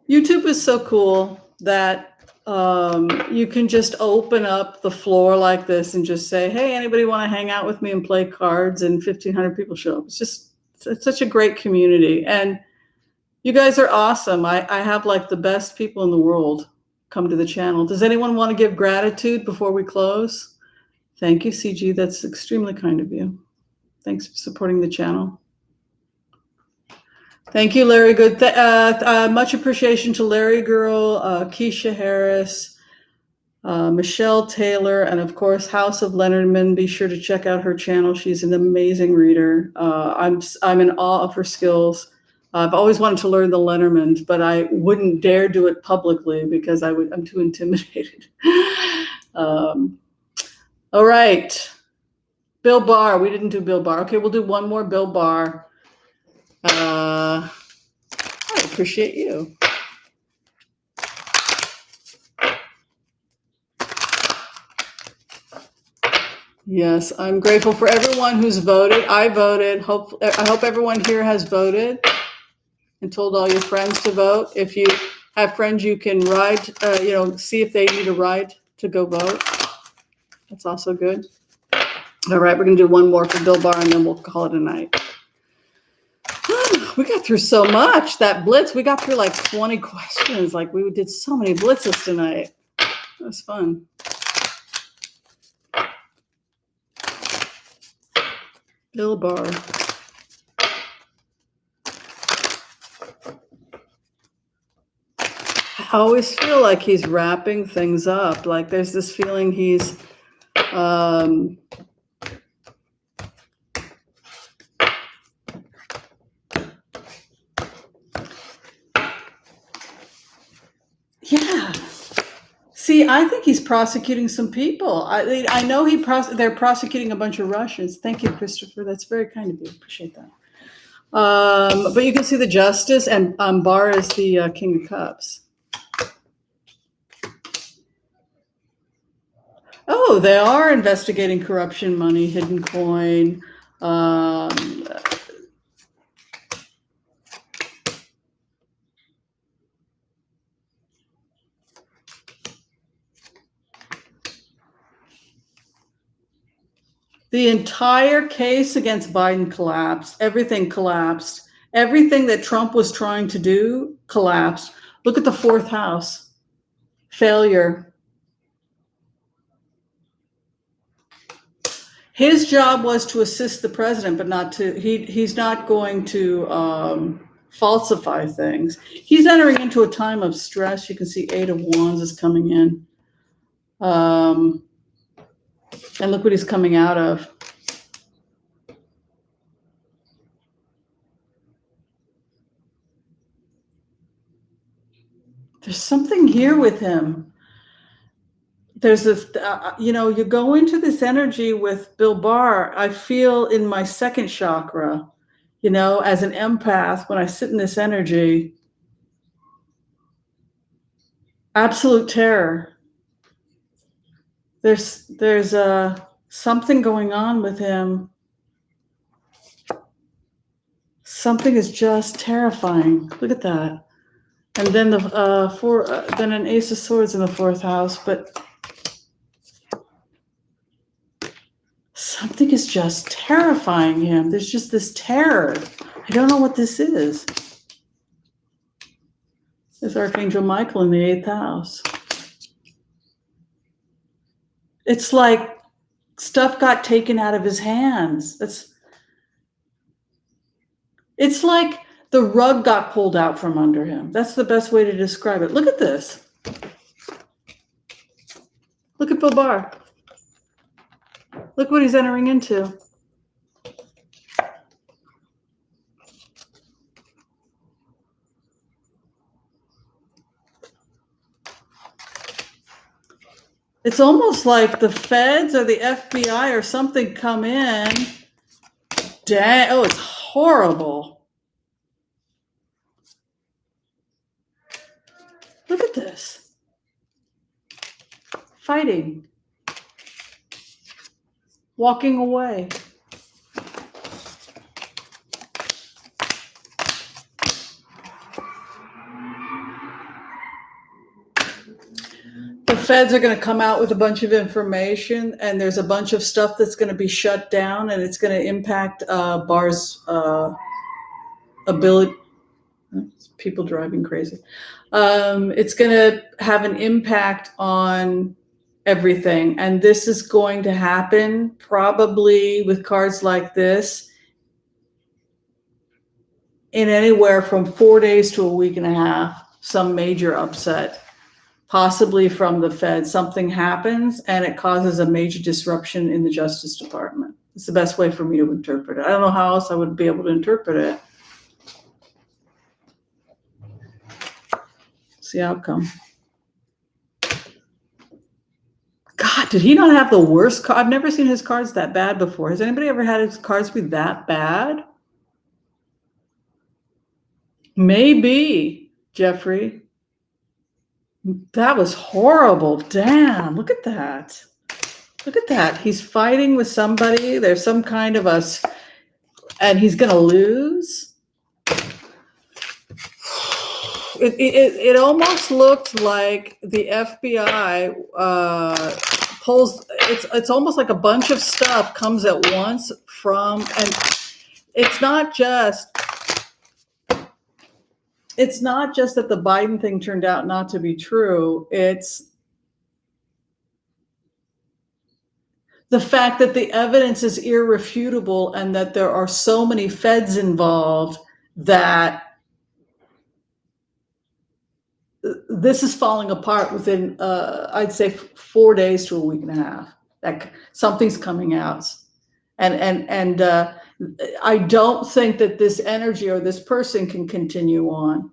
YouTube is so cool that you can just open up the floor like this and just say, hey, anybody want to hang out with me and play cards? And 1,500 people show up. It's such a great community. And you guys are awesome. I have like the best people in the world come to the channel. Does anyone want to give gratitude before we close? Thank you, CG. That's extremely kind of you. Thanks for supporting the channel. Thank you, Larry Good. Much appreciation to Larry Girl, Keisha Harris, Michelle Taylor, and of course, House of Leonardman. Be sure to check out her channel. She's an amazing reader. I'm in awe of her skills. I've always wanted to learn the Lenormand, but I wouldn't dare do it publicly because I'm too intimidated. All right. Bill Barr. We didn't do Bill Barr. Okay, we'll do one more Bill Barr. I appreciate you. Yes, I'm grateful for everyone who's voted. I voted. I hope everyone here has voted and told all your friends to vote. If you have friends you can ride, see if they need a ride to go vote. That's also good. All right, we're going to do one more for Bill Barr, and then we'll call it a night. We got through so much. That blitz, we got through like 20 questions. Like we did so many blitzes tonight. It was fun. Bill Barr. I always feel like he's wrapping things up. Like there's this feeling he's yeah. See, I think he's prosecuting some people. I know they're prosecuting a bunch of Russians. Thank you, Christopher. That's very kind of you. Appreciate that. But you can see the justice, and Barr is the King of Cups. Oh, they are investigating corruption, money, hidden coin. The entire case against Biden collapsed. Everything collapsed. Everything that Trump was trying to do collapsed. Look at the fourth house. Failure. His job was to assist the president, but not to, he's not going to falsify things. He's entering into a time of stress. You can see 8 of Wands is coming in. And look what he's coming out of. There's something here with him. There's this, you go into this energy with Bill Barr. I feel in my second chakra, as an empath, when I sit in this energy, absolute terror. There's something going on with him. Something is just terrifying. Look at that. And then then an Ace of Swords in the fourth house, but something is just terrifying him. There's just this terror. I don't know what this is. There's Archangel Michael in the 8th house. It's like stuff got taken out of his hands. It's like the rug got pulled out from under him. That's the best way to describe it. Look at this. Look at Barr. Look what he's entering into. It's almost like the feds or the FBI or something come in. Dang, oh, it's horrible. Look at this. Fighting. Walking away. The feds are going to come out with a bunch of information, and there's a bunch of stuff that's going to be shut down, and it's going to impact Barr's ability. People driving crazy. It's going to have an impact on everything, and this is going to happen probably with cards like this in anywhere from 4 days to a week and a half. Some major upset. Possibly from the Fed, something happens and it causes a major disruption in the Justice Department. It's the best way for me to interpret it. I don't know how else I would be able to interpret it. It's the outcome. God, did he not have the worst card? I've never seen his cards that bad before. Has anybody ever had his cards be that bad? Maybe, Jeffrey. That was horrible. Damn, look at that. Look at that. He's fighting with somebody. There's some kind of and he's going to lose. It almost looked like the FBI pulls, it's almost like a bunch of stuff comes at once and it's not just that the Biden thing turned out not to be true. It's the fact that the evidence is irrefutable and that there are so many feds involved that this is falling apart within, I'd say, 4 days to a week and a half. Like something's coming out. And I don't think that this energy or this person can continue on.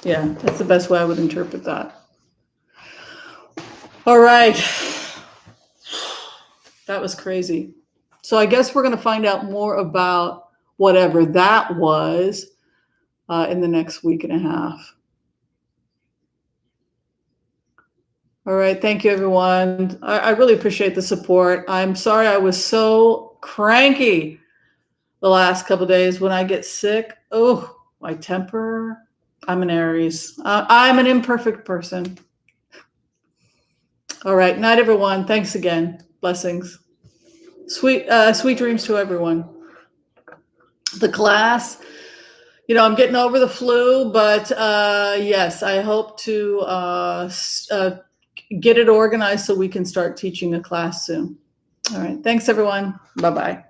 Yeah, that's the best way I would interpret that. All right. That was crazy. So I guess we're going to find out more about whatever that was in the next week and a half. All right. Thank you, everyone. I really appreciate the support. I'm sorry I was so cranky the last couple of days. When I get sick, oh, my temper. I'm an Aries. I'm an imperfect person. All right. Night, everyone. Thanks again. Blessings. Sweet dreams to everyone. The class, I'm getting over the flu, but yes, I hope to get it organized so we can start teaching a class soon. All right. Thanks, everyone. Bye-bye.